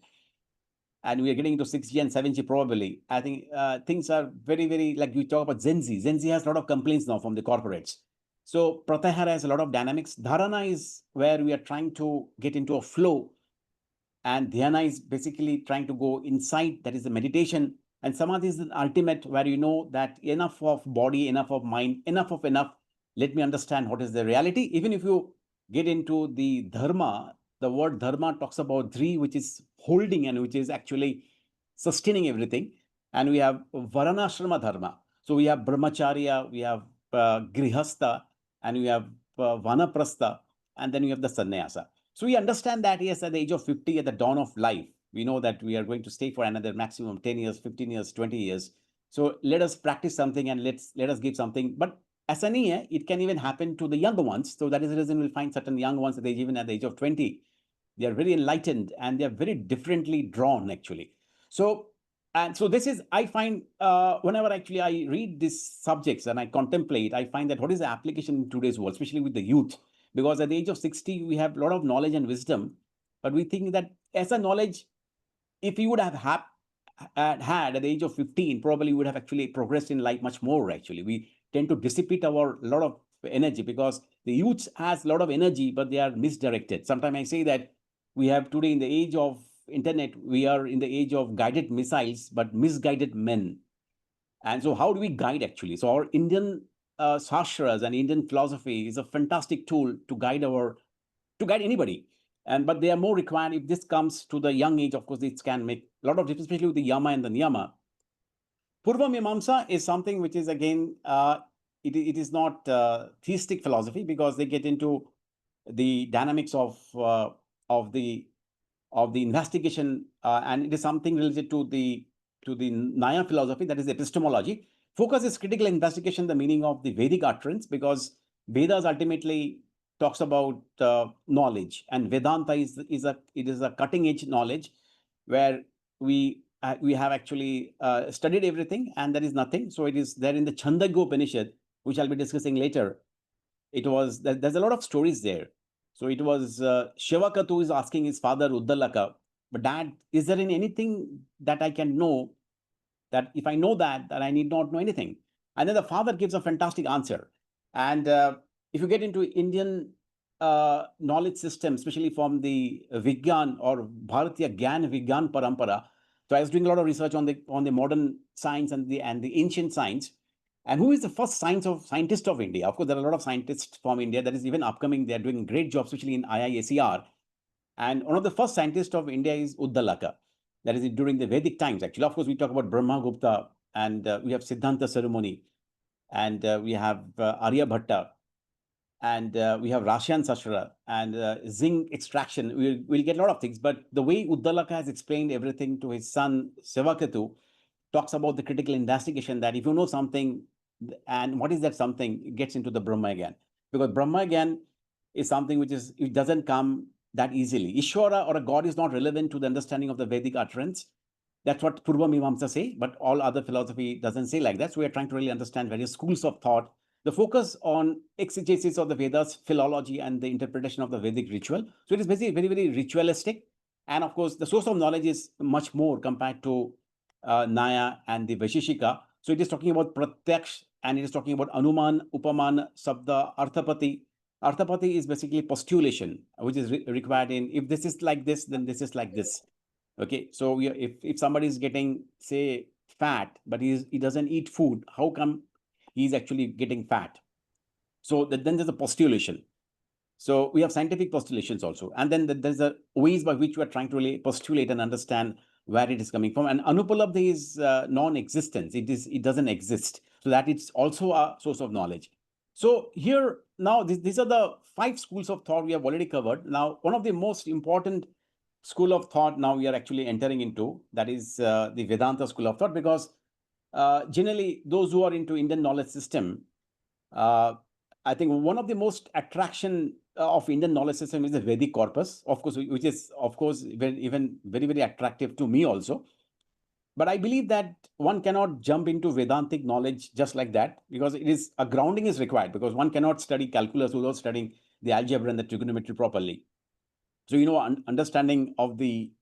and we are getting into 6G and 7G probably, I think things are very, like you talk about Gen Z. Gen Z has a lot of complaints now from the corporates. So Pratyahara has a lot of dynamics. Dharana is where we are trying to get into a flow, and dhyana is basically trying to go inside, that is the meditation. And samadhi is the ultimate, where you know that enough of body, enough of mind, enough of enough, let me understand what is the reality. Even if you get into the dharma, the word dharma talks about three, which is holding and which is actually sustaining everything. And we have varanashrama dharma. So we have brahmacharya, we have grihastha, and we have vanaprastha, and then we have the sannyasa. So we understand that, yes, at the age of 50, at the dawn of life, we know that we are going to stay for another maximum 10 years, 15 years, 20 years. So let us practice something and let us give something. But as an year, it can even happen to the younger ones. So that is the reason we'll find certain young ones that even at the age of 20, they are very enlightened and they are very differently drawn actually. So, and so this is, I find, whenever actually I read these subjects and I contemplate, I find that what is the application in today's world, especially with the youth? Because at the age of 60, we have a lot of knowledge and wisdom, but we think that as a knowledge, if you would have had at the age of 15, probably would have actually progressed in life much more. Actually, we tend to dissipate our lot of energy, because the youth has a lot of energy, but they are misdirected. Sometimes I say that we have today, in the age of internet, we are in the age of guided missiles, but misguided men. And so how do we guide actually? So our Indian Shastras and Indian philosophy is a fantastic tool to guide anybody. And but they are more required if this comes to the young age. Of course, it can make a lot of difference, especially with the Yama and the Niyama. Purva Mimamsa is something which is again it is not theistic philosophy because they get into the dynamics of the of the investigation, and it is something related to the Naya philosophy, that is epistemology. Focus is critical investigation, the meaning of the Vedic utterance, because Vedas ultimately talks about knowledge, and Vedanta is a cutting edge knowledge where we have actually studied everything, and there is nothing. So it is there in the Chandogya Upanishad, which I'll be discussing later. It was there's a lot of stories there. So it was Shivakatu is asking his father Uddalaka, but dad, is there anything that I can know, that if I know that I need not know anything? And then the father gives a fantastic answer. And if you get into Indian knowledge system, especially from the Vigyan or Bharatiya Gyan Vigyan Parampara, so I was doing a lot of research on the modern science and the ancient science. And who is the first scientist of India? Of course, there are a lot of scientists from India that is even upcoming. They are doing great jobs, especially in IISER. And one of the first scientists of India is Uddalaka. That is during the Vedic times, actually. Of course, we talk about Brahmagupta, and we have Siddhanta ceremony, and we have Aryabhatta, and we have Rasyan Sashra and zinc extraction. We'll get a lot of things. But the way Uddalaka has explained everything to his son Sevakatu talks about the critical investigation, that if you know something, and what is that something, it gets into the Brahma again. Because Brahma again is something it doesn't come that easily. Ishvara or a god is not relevant to the understanding of the Vedic utterance. That's what Purva Mimamsa say, but all other philosophy doesn't say like that. So we are trying to really understand various schools of thought. The focus on exegesis of the Vedas, philology, and the interpretation of the Vedic ritual. So it is basically very, very ritualistic. And of course, the source of knowledge is much more compared to Naya and the Vaishishika. So it is talking about Pratyaksh, and it is talking about Anuman, Upaman, Sabda, Arthapati. Arthapati is basically postulation, which is required in, if this is like this, then this is like this. Okay, so if somebody is getting, say, fat, but he doesn't eat food, how come he's actually getting fat? So then there's a postulation. So we have scientific postulations also, and then there's a ways by which we are trying to really postulate and understand where it is coming from. And Anupalabdhi is non-existence; it doesn't exist. So that it's also a source of knowledge. So here now these are the 5 schools of thought we have already covered. Now one of the most important school of thought now we are actually entering into, that is the Vedanta school of thought, because generally those who are into Indian knowledge system, uh, I think one of the most attraction of Indian knowledge system is the Vedic corpus, of course, which is of course even very, very attractive to me also. But I believe that one cannot jump into Vedantic knowledge just like that, because it is a grounding is required, because one cannot study calculus without studying the algebra and the trigonometry properly. So, understanding of the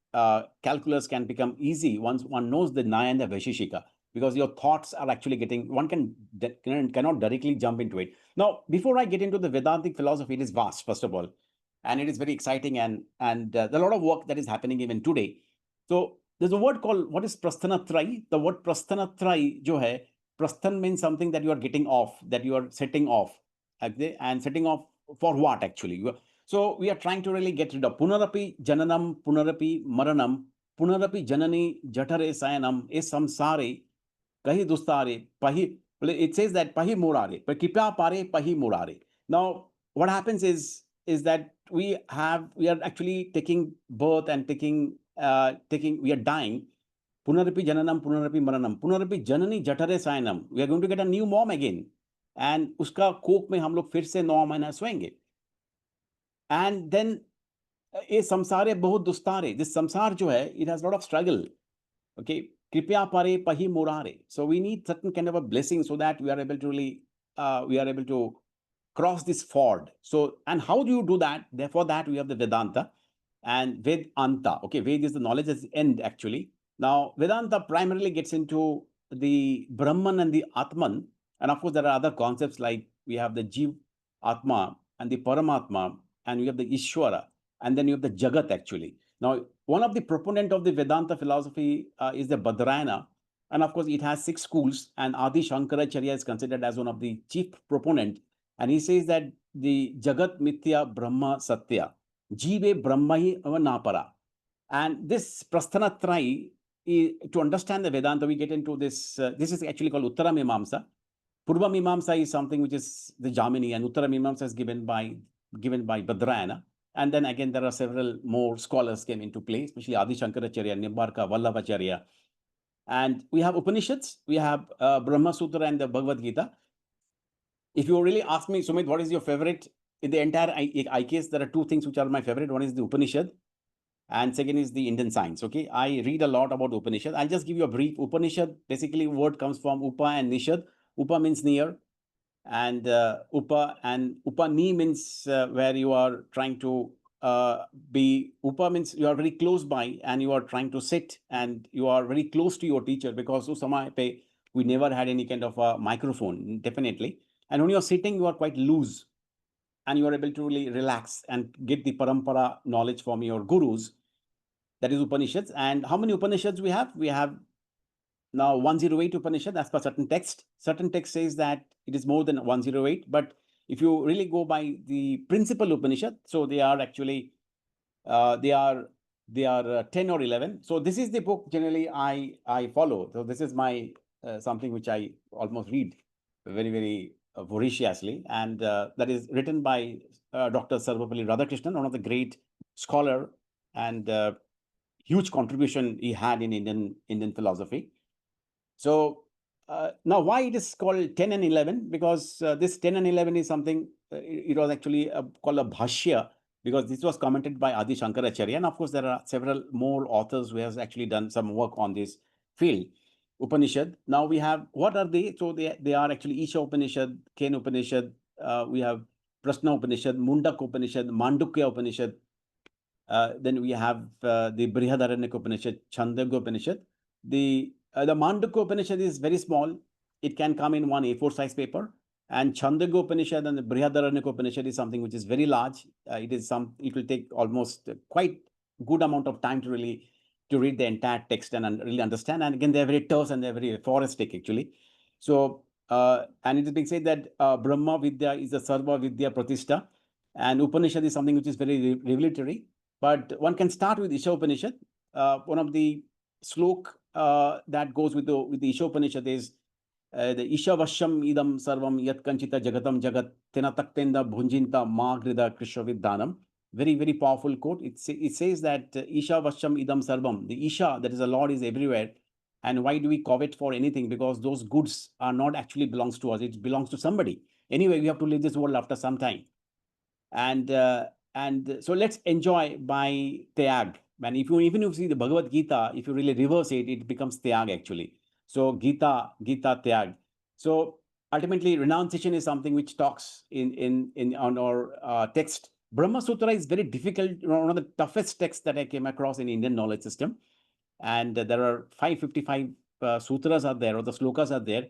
calculus can become easy once one knows the Naya and the Vaishishika, because your thoughts are actually getting, cannot directly jump into it. Now, before I get into the Vedantic philosophy, it is vast, first of all, and it is very exciting, and there's a lot of work that is happening even today. So, there's a word called, what is Prasthanatrai? The word Prasthanatrai, jo hai, Prasthan means something that you are getting off, that you are setting off, okay? And setting off for what actually? So we are trying to really get rid of Punarapi Jananam, Punarapi Maranam, Punarapi Janani Jatare Sayanam, E Samsare, Kahi Dustare, Pahi. It says that Pahi Murare, but Kipya Pare, Pahi Murare. Now, what happens is that we are actually taking birth and we are dying. Punarapi Jananam, Punarapi Maranam, Punarapi Janani Jatare Sayanam. We are going to get a new mom again. And uska कोख में हम लोग फिर से 9 महीना सोएंगे. And then ये संसार है बहुत दुस्तार है. This samsar जो है, it has a lot of struggle. Okay, कृपया pare pahi murare. So we need certain kind of a blessing so that we are able to really we are able to cross this ford. So, and how do you do that? Therefore, that we have the Vedanta and Vedanta. Okay, Ved is the knowledge as the end actually. Now, Vedanta primarily gets into the Brahman and the Atman, and of course there are other concepts like we have the Jiv Atma and the Paramatma, and we have the Ishwara, and then you have the Jagat actually. Now, one of the proponent of the Vedanta philosophy is the Badrayana, And of course, it has 6 schools, and Adi Shankaracharya is considered as one of the chief proponent. And he says that the Jagat Mithya Brahma Satya, Jive Brahmahi Avanapara. And this Prasthanatrayi, to understand the Vedanta, we get into this. This is actually called Uttara Mimamsa. Purva Mimamsa is something which is the Jamini, and Uttara Mimamsa is given by Badrayana. And then again, there are several more scholars came into play, especially Adi Shankaracharya, Nimbarka, Vallabhacharya. And we have Upanishads, we have Brahma Sutra and the Bhagavad Gita. If you really ask me, Sumit, what is your favorite in the entire IKS? There are two things which are my favorite. One is the Upanishad, and second is the Indian science. Okay, I read a lot about Upanishad. I'll just give you a brief. Upanishad, basically, word comes from Upa and Nishad. Upa means near, and Upani means where you are trying to be. Upa means you are very close by, and you are trying to sit, and you are very close to your teacher, because us samay pe we never had any kind of a microphone, definitely. And when you are sitting, you are quite loose, and you are able to really relax and get the parampara knowledge from your gurus. That is Upanishads. And how many Upanishads we have? We have now 108 Upanishad as per certain text. Certain text says that it is more than 108. But if you really go by the principal Upanishad, so they are actually they are 10 or 11. So this is the book generally I follow. So this is my something which I almost read very, very voraciously, and that is written by Dr. Sarvapalli Radhakrishnan, one of the great scholar, and huge contribution he had in Indian philosophy. So now why it is called 10 and 11? Because this 10 and 11 is something, it was actually called a bhashya, because this was commented by Adi Shankaracharya. And of course, there are several more authors who have actually done some work on this field. Upanishad. Now we have, what are they? So they are actually Isha Upanishad, Ken Upanishad, we have Prasna Upanishad, Mundak Upanishad, Mandukya Upanishad. Then we have the Brihadaranyaka Upanishad, Chandogya Upanishad. The Mandukya Upanishad is very small. It can come in one A4 size paper. And Chandogya Upanishad and the Brihadaranyaka Upanishad is something which is very large. It will take almost quite good amount of time to read the entire text and really understand. And again, they're very terse and they're very aphoristic actually. So, and it is being said that Brahma Vidya is a Sarva Vidya Pratishta, and Upanishad is something which is very revelatory. But one can start with Isha Upanishad. One of the slok that goes with the Isha Upanishad is the Isha Vasham Idam Sarvam Yat Kanchita Jagatam Jagat Tena Taktenda Bhunjinta Magrida Krishnavidhanam. Very, very powerful quote. It says that Isha Vasham Idam Sarvam, the Isha, that is the Lord, is everywhere. And why do we covet for anything? Because those goods are not actually belongs to us. It belongs to somebody. Anyway, we have to leave this world after some time. And so let's enjoy by Tyag. And even if you see the Bhagavad Gita, if you really reverse it, it becomes Tyag actually. So Gita Tyag. So ultimately, renunciation is something which talks on our text. Brahma Sutra is very difficult, one of the toughest texts that I came across in Indian knowledge system. And there are 555 sutras are there, or the slokas are there.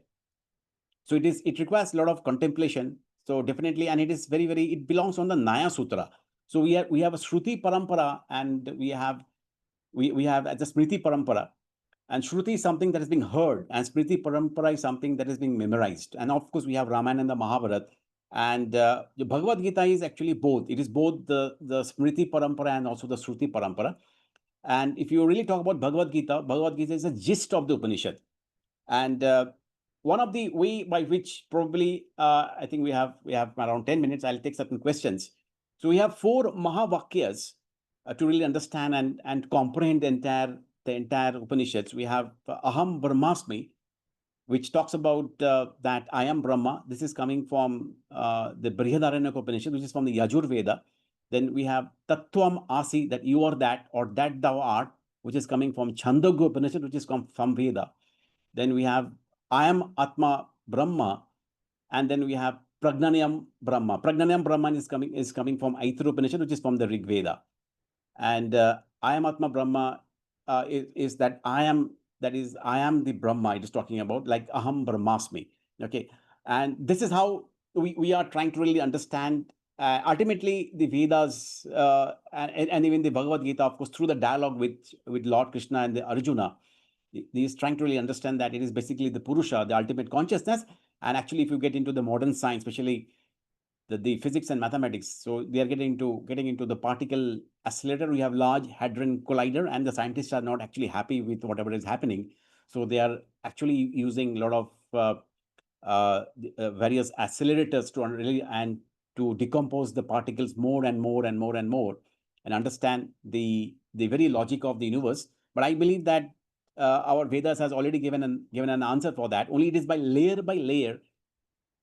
So it requires a lot of contemplation. So definitely, and it is very, very, it belongs on the Naya Sutra. So we have a Shruti Parampara, and we have the Smriti Parampara. And Shruti is something that is being heard, and Smriti Parampara is something that is being memorized. And of course, we have Ramayana and the Mahabharata. And the Bhagavad Gita is actually both. It is both the Smriti Parampara and also the Shruti Parampara. And if you really talk about Bhagavad Gita is a gist of the Upanishad. And one of the way by which probably I think we have around 10 minutes. I'll take certain questions. So we have 4 Mahavakyas to really understand and comprehend the entire Upanishads. We have Aham Brahmasmi, which talks about that I am Brahma. This is coming from the Brihadaranyaka Upanishad, which is from the Yajur Veda. Then we have Tattvam Asi, that you are that, or that thou art, which is coming from Chandogya Upanishad, which is from Veda. Then we have I am Atma Brahma, and then we have Pragnanyam Brahma. Pragnanyam Brahman is coming from Aitra Upanishad, which is from the Rig Veda. And I am Atma Brahma is that I am, that is I am the Brahma. It is talking about like Aham Brahmasmi. Okay, and this is how we are trying to really understand. Ultimately, the Vedas and even the Bhagavad Gita, of course, through the dialogue with Lord Krishna and the Arjuna. He's trying to really understand that it is basically the Purusha, the ultimate consciousness. And actually, if you get into the modern science, especially the physics and mathematics, so they are getting into the particle accelerator. We have large hadron collider, and the scientists are not actually happy with whatever is happening. So they are actually using a lot of various accelerators to really and to decompose the particles more and more and more and more, and understand the very logic of the universe. But I believe that our Vedas has already given an answer for that. Only it is by layer.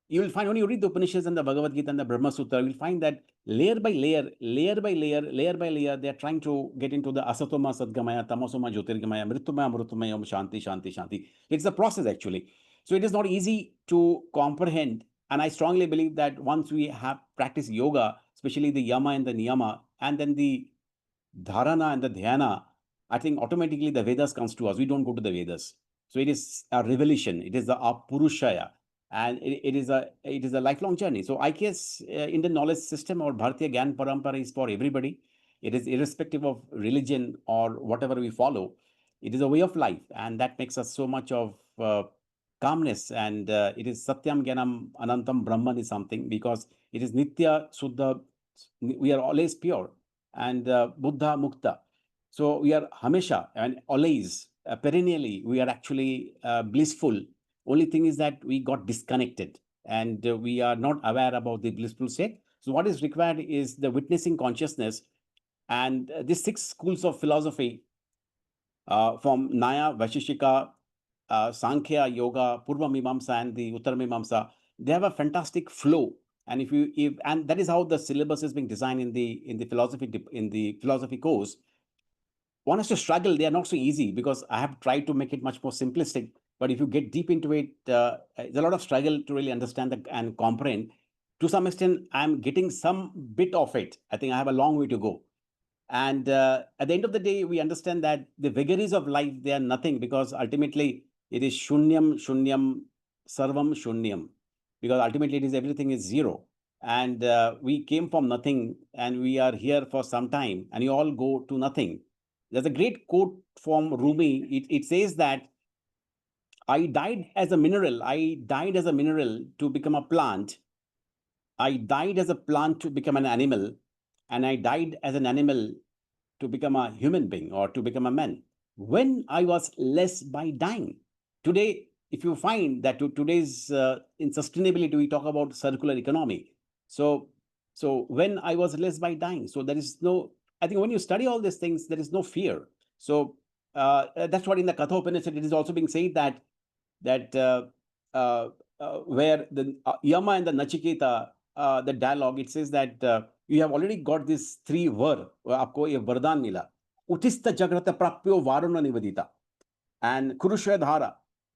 You will find when you read the Upanishads and the Bhagavad Gita and the Brahma Sutra, you will find that layer by layer, they are trying to get into the asatoma sadgamaya, tamasoma jyotirgamaya, mritumaya amrutamaya, om shanti, shanti, shanti. It's a process actually. So it is not easy to comprehend. And I strongly believe that once we have practiced yoga, especially the yama and the niyama, and then the dharana and the dhyana, I think automatically the Vedas comes to us. We don't go to the Vedas. So it is a revelation. It is the Purushaya, and it is a lifelong journey. So IKS, Indian knowledge system or Bharatiya Gyan Parampara is for everybody. It is irrespective of religion or whatever we follow. It is a way of life, and that makes us so much of calmness. And it is Satyam Gyanam Anantam Brahman is something, because it is Nitya Suddha. We are always pure, and Buddha Mukta. So we are Hamesha and always, perennially, we are actually blissful. Only thing is that we got disconnected, and we are not aware about the blissful state. So what is required is the witnessing consciousness. And these six schools of philosophy, from Naya, Vaishishika, Sankhya, Yoga, Purva Mimamsa, and the Uttara Mimamsa, they have a fantastic flow. And and that is how the syllabus is being designed in the philosophy course. One has to struggle. They are not so easy, because I have tried to make it much more simplistic. But if you get deep into it, there's a lot of struggle to really understand and comprehend. To some extent, I'm getting some bit of it. I think I have a long way to go. And at the end of the day, we understand that the vagaries of life, they are nothing, because ultimately it is shunyam, shunyam, sarvam, shunyam. Because ultimately it is everything is zero. And we came from nothing, and we are here for some time, and you all go to nothing. There's a great quote from Rumi. It says that I died as a mineral. I died as a mineral to become a plant. I died as a plant to become an animal. And I died as an animal to become a human being or to become a man. When I was less by dying. Today, if you find that today's in sustainability, we talk about circular economy. So when I was less by dying, so there is no, I think when you study all these things, there is no fear. So that's what in the Katha Upanishad, it is also being said that where the Yama and the Nachiketa, the dialogue, it says that you have already got these three var, आपको ये वरदान मिला, उतिस्त जगत प्राप्यो वारुण Nivedita, and Kurusha Dhara.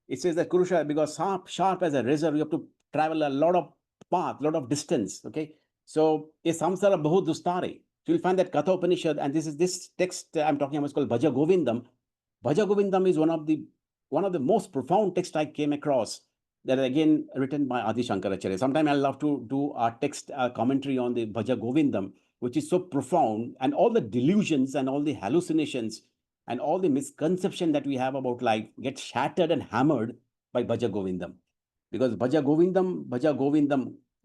It says that Kurusha, because sharp as a razor, you have to travel a lot of path, lot of distance. Okay, so a samsara bahu dustare. So you'll find that Katha Upanishad, and this text I'm talking about is called Bhaja Govindam. Bhaja Govindam is one of the most profound texts I came across, that are again written by Adi Shankaracharya. Sometime I'll love to do a text commentary on the Bhaja Govindam, which is so profound, and all the delusions and all the hallucinations and all the misconception that we have about life get shattered and hammered by Bhaja Govindam. Because Bhaja Govindam,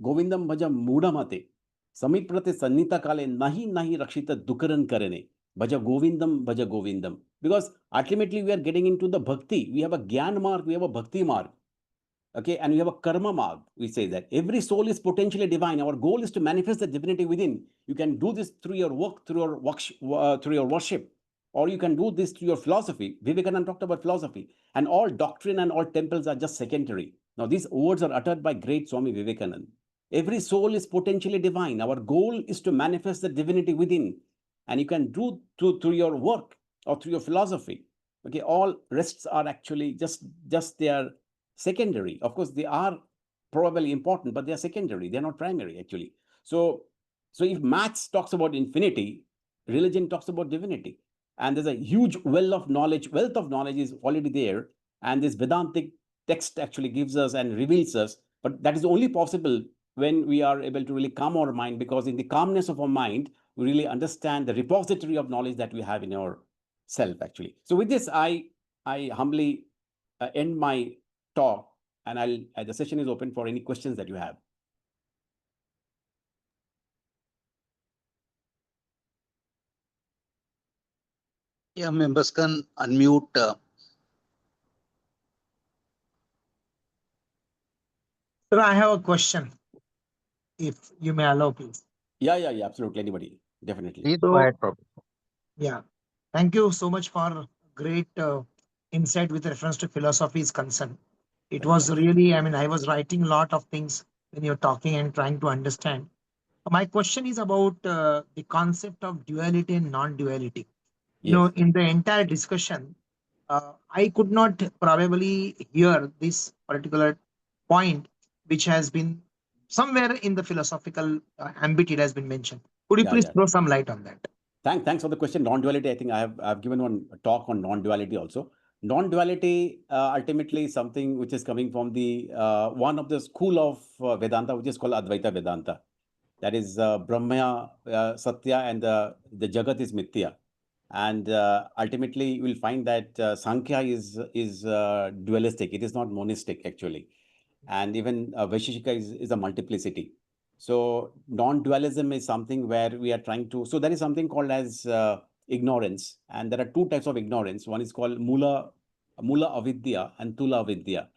Govindam Bhaja Mudamate, Samit Prate Sannita Kale, Nahi Rakshita Dukaran Karene. Bhaja Govindam. Because ultimately we are getting into the bhakti. We have a Gyan mark, we have a bhakti mark. Okay, and we have a karma mark. We say that every soul is potentially divine. Our goal is to manifest the divinity within. You can do this through your work, through your worship, or you can do this through your philosophy. Vivekananda talked about philosophy, and all doctrine and all temples are just secondary. Now, these words are uttered by great Swami Vivekananda. Every soul is potentially divine. Our goal is to manifest the divinity within, and you can do through your work or through your philosophy. Okay, all rests are actually just they are secondary. Of course, they are probably important, but they are secondary. They are not primary, actually. So if maths talks about infinity, religion talks about divinity. And there's a huge wealth of knowledge is already there. And this Vedantic text actually gives us and reveals us. But that is only possible when we are able to really calm our mind, because in the calmness of our mind, we really understand the repository of knowledge that we have in our self, actually. So with this, I I humbly end my talk, and the session is open for any questions that you have. Yeah, members can unmute. Sir, I have a question, if you may allow, please. Yeah, absolutely. Anybody, definitely. Please So, go ahead, Prabhu. yeah, thank you so much for great insight with reference to philosophy is concerned. It was Thanks. really, I mean, I was writing a lot of things when you're talking and trying to understand. My question is about the concept of duality and non-duality. Yes. In the entire discussion, I could not probably hear this particular point, which has been somewhere in the philosophical ambit, it has been mentioned. Could you please Yeah. throw some light on that? Thanks for the question. Non-duality. I think I've given one talk on non-duality also. Non-duality ultimately is something which is coming from the one of the school of Vedanta, which is called Advaita Vedanta. That is Brahma, Satya, and the Jagat is Mithya. And ultimately, you will find that Sankhya is dualistic. It is not monistic actually, and even Vaisheshika is a multiplicity. So non-dualism is something where we are trying to. So there is something called as ignorance, and there are two types of ignorance. One is called Mula Avidya and Tula Avidya.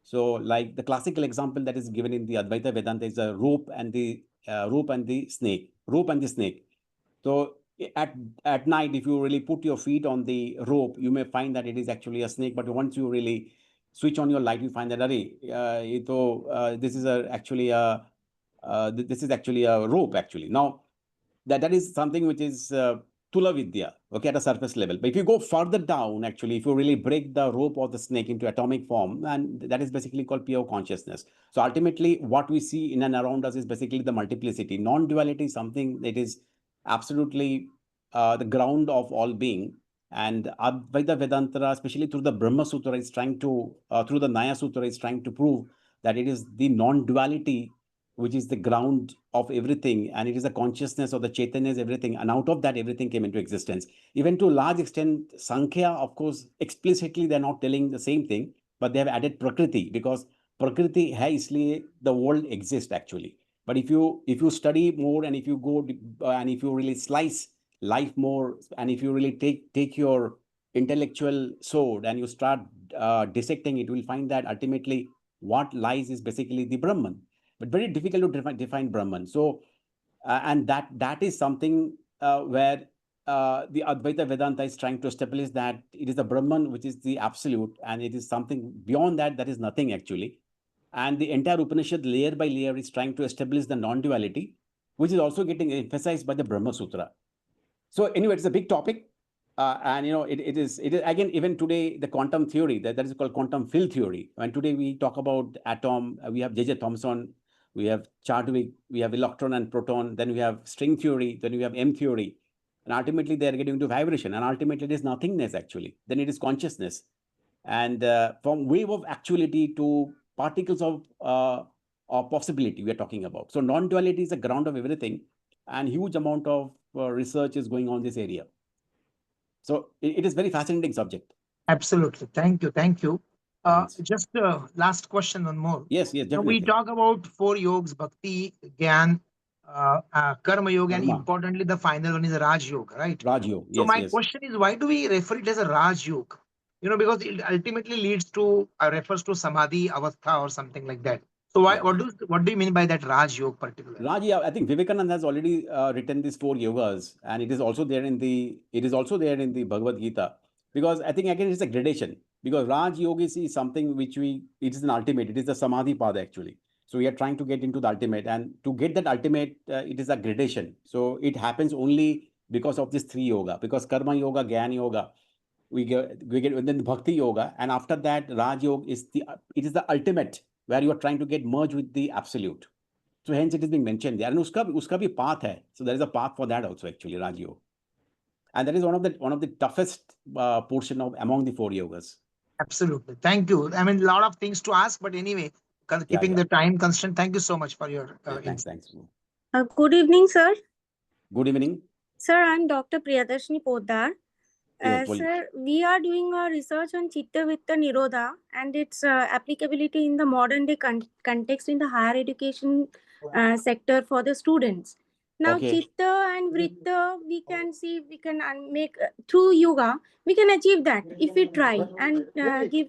So, like the classical example that is given in the Advaita Vedanta is a rope and the snake. Rope and the snake. So at night, if you really put your feet on the rope, you may find that it is actually a snake. But once you really switch on your light, you find that this is this is actually a rope actually. Now that is something which is Tula Vidya, okay, at a surface level. But if you go further down, actually, if you really break the rope or the snake into atomic form, and that is basically called pure consciousness. So ultimately, what we see in and around us is basically the multiplicity. Non-duality is something that is absolutely the ground of all being. And Advaita Vedanta, especially through the Brahma Sutra, is trying to, through the Naya Sutra, is trying to prove that it is the non-duality which is the ground of everything, and it is the consciousness of the Chaitanya is everything, and out of that everything came into existence. Even to a large extent, Sankhya, of course, explicitly they're not telling the same thing, but they have added Prakriti, because Prakriti hai isliye the world exists actually. But if you study more, and if you go and if you really slice life more, and if you really take your intellectual sword and you start dissecting it, you will find that ultimately what lies is basically the Brahman, but very difficult to define Brahman. So, and that is something where the Advaita Vedanta is trying to establish that it is the Brahman which is the absolute, and it is something beyond that, that is nothing actually. And the entire Upanishad, layer by layer, is trying to establish the non-duality, which is also getting emphasized by the Brahma Sutra. So anyway, it's a big topic. And it is again, even today, the quantum theory that is called quantum field theory. And today we talk about atom, we have J.J. Thomson, we have Chadwick, we have electron and proton, then we have string theory, then we have M theory. And ultimately they are getting into vibration, and ultimately it is nothingness actually. Then it is consciousness. And from wave of actuality to particles of possibility we are talking about. So non-duality is the ground of everything, and huge amount of research is going on this area. So it is very fascinating subject. Absolutely. Thank you. Thank you. Thanks. Just last question, one more. Yes, Now, we definitely. talk about four yogas: bhakti, gyan, karma yoga, and Karma, importantly, the final one is Raj Yoga, right? Raj Yoga. So Yes, my yes. question is, why do we refer it as a Raj Yoga? Because it ultimately leads to refers to Samadhi Avastha or something like that. So Yeah. what do you mean by that Raj Yoga particularly? Raj, yeah, I think Vivekananda has already written these four yogas, and it is also there in the Bhagavad Gita, because I think again it's a gradation, because Raj Yoga is something which it is an ultimate, it is the Samadhi path actually. So we are trying to get into the ultimate, and to get that ultimate, it is a gradation. So it happens only because of this three yoga, because Karma Yoga, Gyan Yoga, we get and then Bhakti Yoga, and after that Raj Yoga is the ultimate, where you are trying to get merged with the absolute. So hence it is being mentioned there, and uska bhi path hai. So there is a path for that also actually, Raj Yoga, and that is one of the toughest portion of among the four yogas. Absolutely. Thank you. I mean, a lot of things to ask, but anyway, Yeah, keeping yeah, the time constraint, thank you so much for your yeah. Thanks, insight. thanks. Good evening, sir. Good evening. Sir, I'm Dr. Priyadarshini Poddar. Yes, बोलिए. Sir, we are doing a research on Chitta Vitta Nirodha and its applicability in the modern day context in the higher education sector for the students. Now, Okay. Chitta and Vritta, we can see, we can make through yoga, we can achieve that if we try and give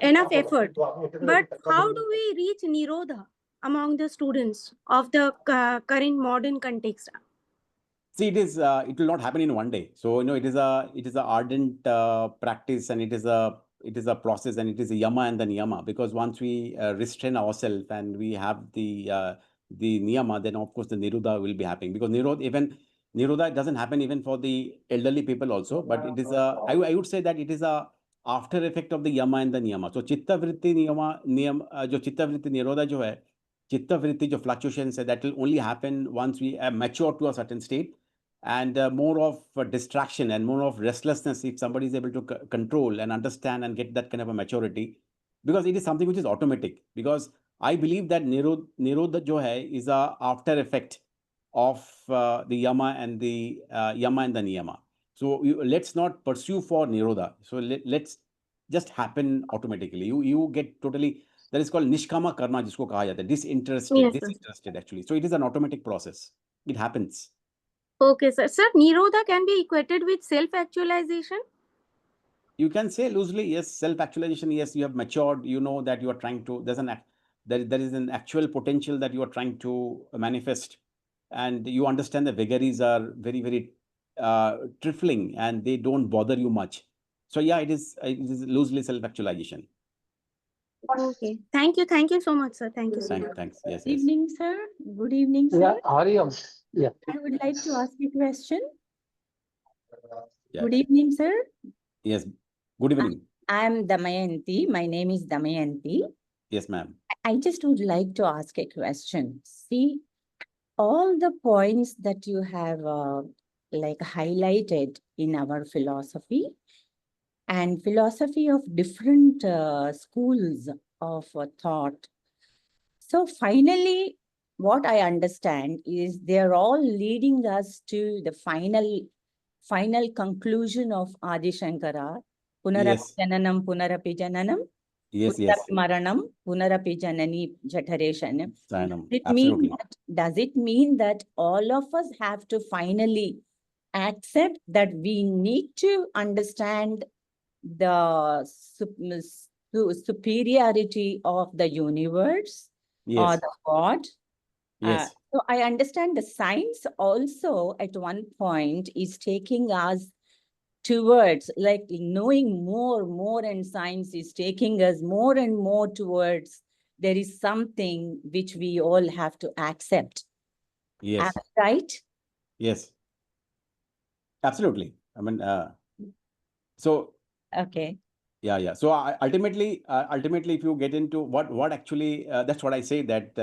enough effort. But how do we reach Nirodha among the students of the current modern context? See, it is. It will not happen in one day. So it is a ardent practice, and it is a process, and it is a yama and the niyama. Because once we restrain ourselves and we have the niyama, then of course the nirodha will be happening. Because nirodha doesn't happen even for the elderly people also, but it is a. I would say that it is a after effect of the yama and the niyama. So chitta vritti जो चित्त वृत्ति निरोधा जो है, चित्त वृत्ति जो fluctuations है, that will only happen once we mature to a certain state. And more of distraction and more of restlessness if somebody is able to control and understand and get that kind of a maturity, because it is something which is automatic. Because I believe that nirodha jo hai is a after effect of the yama and the niyama. So let's not pursue for nirodha. So let's just happen automatically. You get totally, that is called nishkama karma, jisko kaha jata hai, Yes, sir. disinterested actually. So it is an automatic process. It happens. Okay, sir. Sir, Nirodha can be equated with self-actualization. You can say loosely, yes, self-actualization. Yes, you have matured. You know that you are trying to. There is an actual potential that you are trying to manifest, and you understand the vagaries are very very trifling and they don't bother you much. So yeah, it is loosely self-actualization. Okay. Thank you so much, sir. Thank you so much. Thanks. Yes, Good yes. evening, sir. Good evening, sir. Yeah, Hari, yeah. I would like to ask a question. Yeah. Good evening, sir. Yes. Good evening. I am Damayanti. My name is Damayanti. Yes, ma'am. I just would like to ask a question. See, all the points that you have highlighted in our philosophy and philosophy of different schools of thought. So finally, what I understand is they're all leading us to the final conclusion of Adi Shankara. Punarapi Yes. jananam, punarapi jananam, Yes, yes. punarapi maranam, punarapi janani jatareshanam. Sayanam. Absolutely. Absolutely. Does it mean that all of us have to finally accept that we need to understand the superiority of the universe or Yes. the God? Yes. So I understand the science also at one point is taking us towards like knowing more, and science is taking us more and more towards there is something which we all have to accept. Yes. Am I right? Yes. Absolutely. I mean, so Okay. yeah. So ultimately, if you get into what actually, that's what I say, that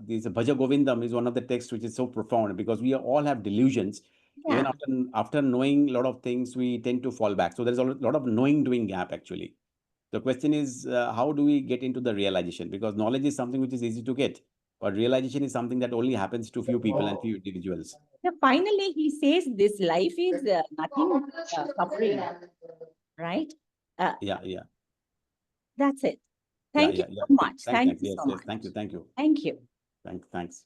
this Bhaja Govindam is one of the texts which is so profound, because we all have delusions. Even Yeah. after knowing a lot of things, we tend to fall back. So there's a lot of knowing doing gap actually. The question is, how do we get into the realization? Because knowledge is something which is easy to get, but realization is something that only happens to few people and few individuals. So finally, he says this life is nothing suffering, right? Yeah. That's it. Thank you so much. Thank you Yes, so yes. much. Thank you. Thank you. Thanks.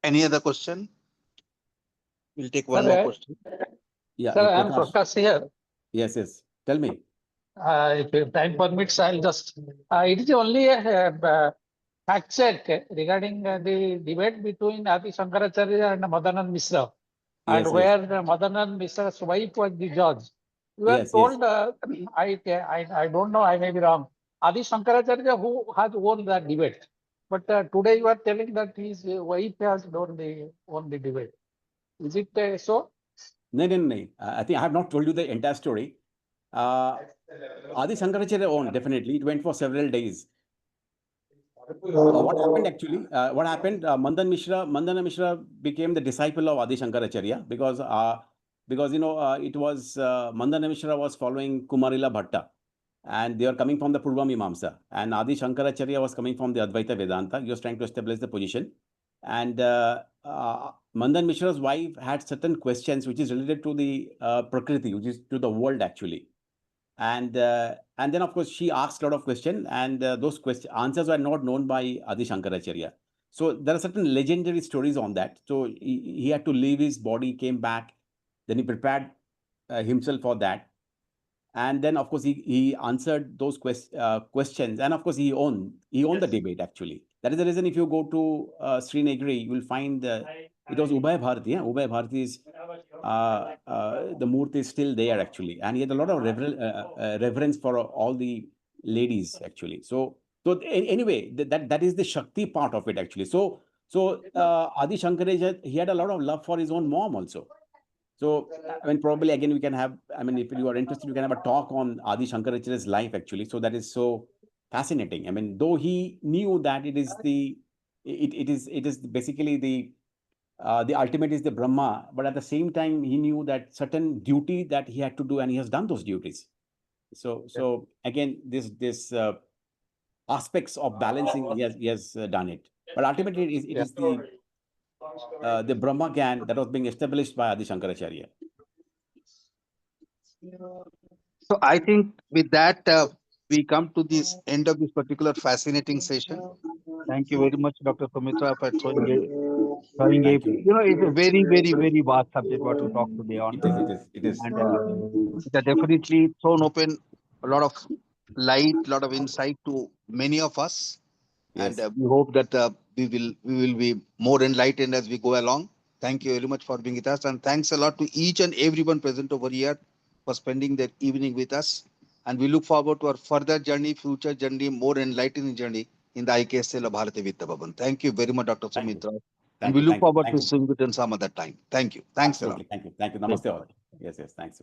Any other question? We'll take one Sir, more question. Yeah, Sir, I am Prakash. Prakash here. Yes. Tell me. If time permits, I'll just. It is only a fact check regarding the debate between Adi Shankaracharya and Madanand Mishra, and Yes. where Madanand Mishra's wife was the judge. You are Yes. told, I don't know, I may be wrong. Adi Shankaracharya who has won that debate, but today you are telling that his wife has won the debate. Is it so? No. I think I have not told you the entire story. Adi Shankaracharya owned, definitely. It went for several days. What happened actually? What happened? Mandana Mishra became the disciple of Adi Shankaracharya, because it was Mandana Mishra was following Kumarila Bhatta, and they were coming from the Purva Mimamsa, and Adi Shankaracharya was coming from the Advaita Vedanta. He was trying to establish the position. And Mandan Mishra's wife had certain questions which is related to the Prakriti, which is to the world actually. And then of course she asked a lot of questions, and those answers were not known by Adi Shankaracharya. So there are certain legendary stories on that. So he had to leave his body, came back, then he prepared himself for that. And then of course he answered those questions, and of course he won the debate actually. That is the reason if you go to Srinagri, you will find it was Ubhay Bharati. Yeah? Ubhay Bharati is the Murti is still there actually, and he had a lot of reverence for all the ladies actually. So anyway, that is the Shakti part of it actually. So Adi Shankaracharya, he had a lot of love for his own mom also. So, I mean, probably again, we can have, I mean, if you are interested, we can have a talk on Adi Shankaracharya's life actually. So that is so fascinating. I mean, though he knew that it is basically the ultimate is the Brahma, but at the same time, he knew that certain duty that he had to do, and he has done those duties. So again, this aspects of balancing, he has done it. But ultimately, it is the Brahma Gyan that was being established by Adi Shankaracharya. So I think with that, we come to this end of this particular fascinating session. Thank you very much, Dr. Sumitra, for throwing a, Thank you. it's a very, very, very vast subject what we talk today on. It is. And it has definitely thrown open a lot of light, a lot of insight to many of us. Yes. And we hope that we will be more enlightened as we go along. Thank you very much for being with us, and thanks a lot to each and everyone present over here for spending their evening with us. And we look forward to our further journey, future journey, more enlightening journey in the IKSL of Bharati Vidya Bhavan. Thank you very much, Dr. Thank Sumit Roy. Thank And we you. look forward Thank to you. seeing you in some other time. Thank you. Thanks a lot. Absolutely. Thank you. Namaste all. Yes. Thanks.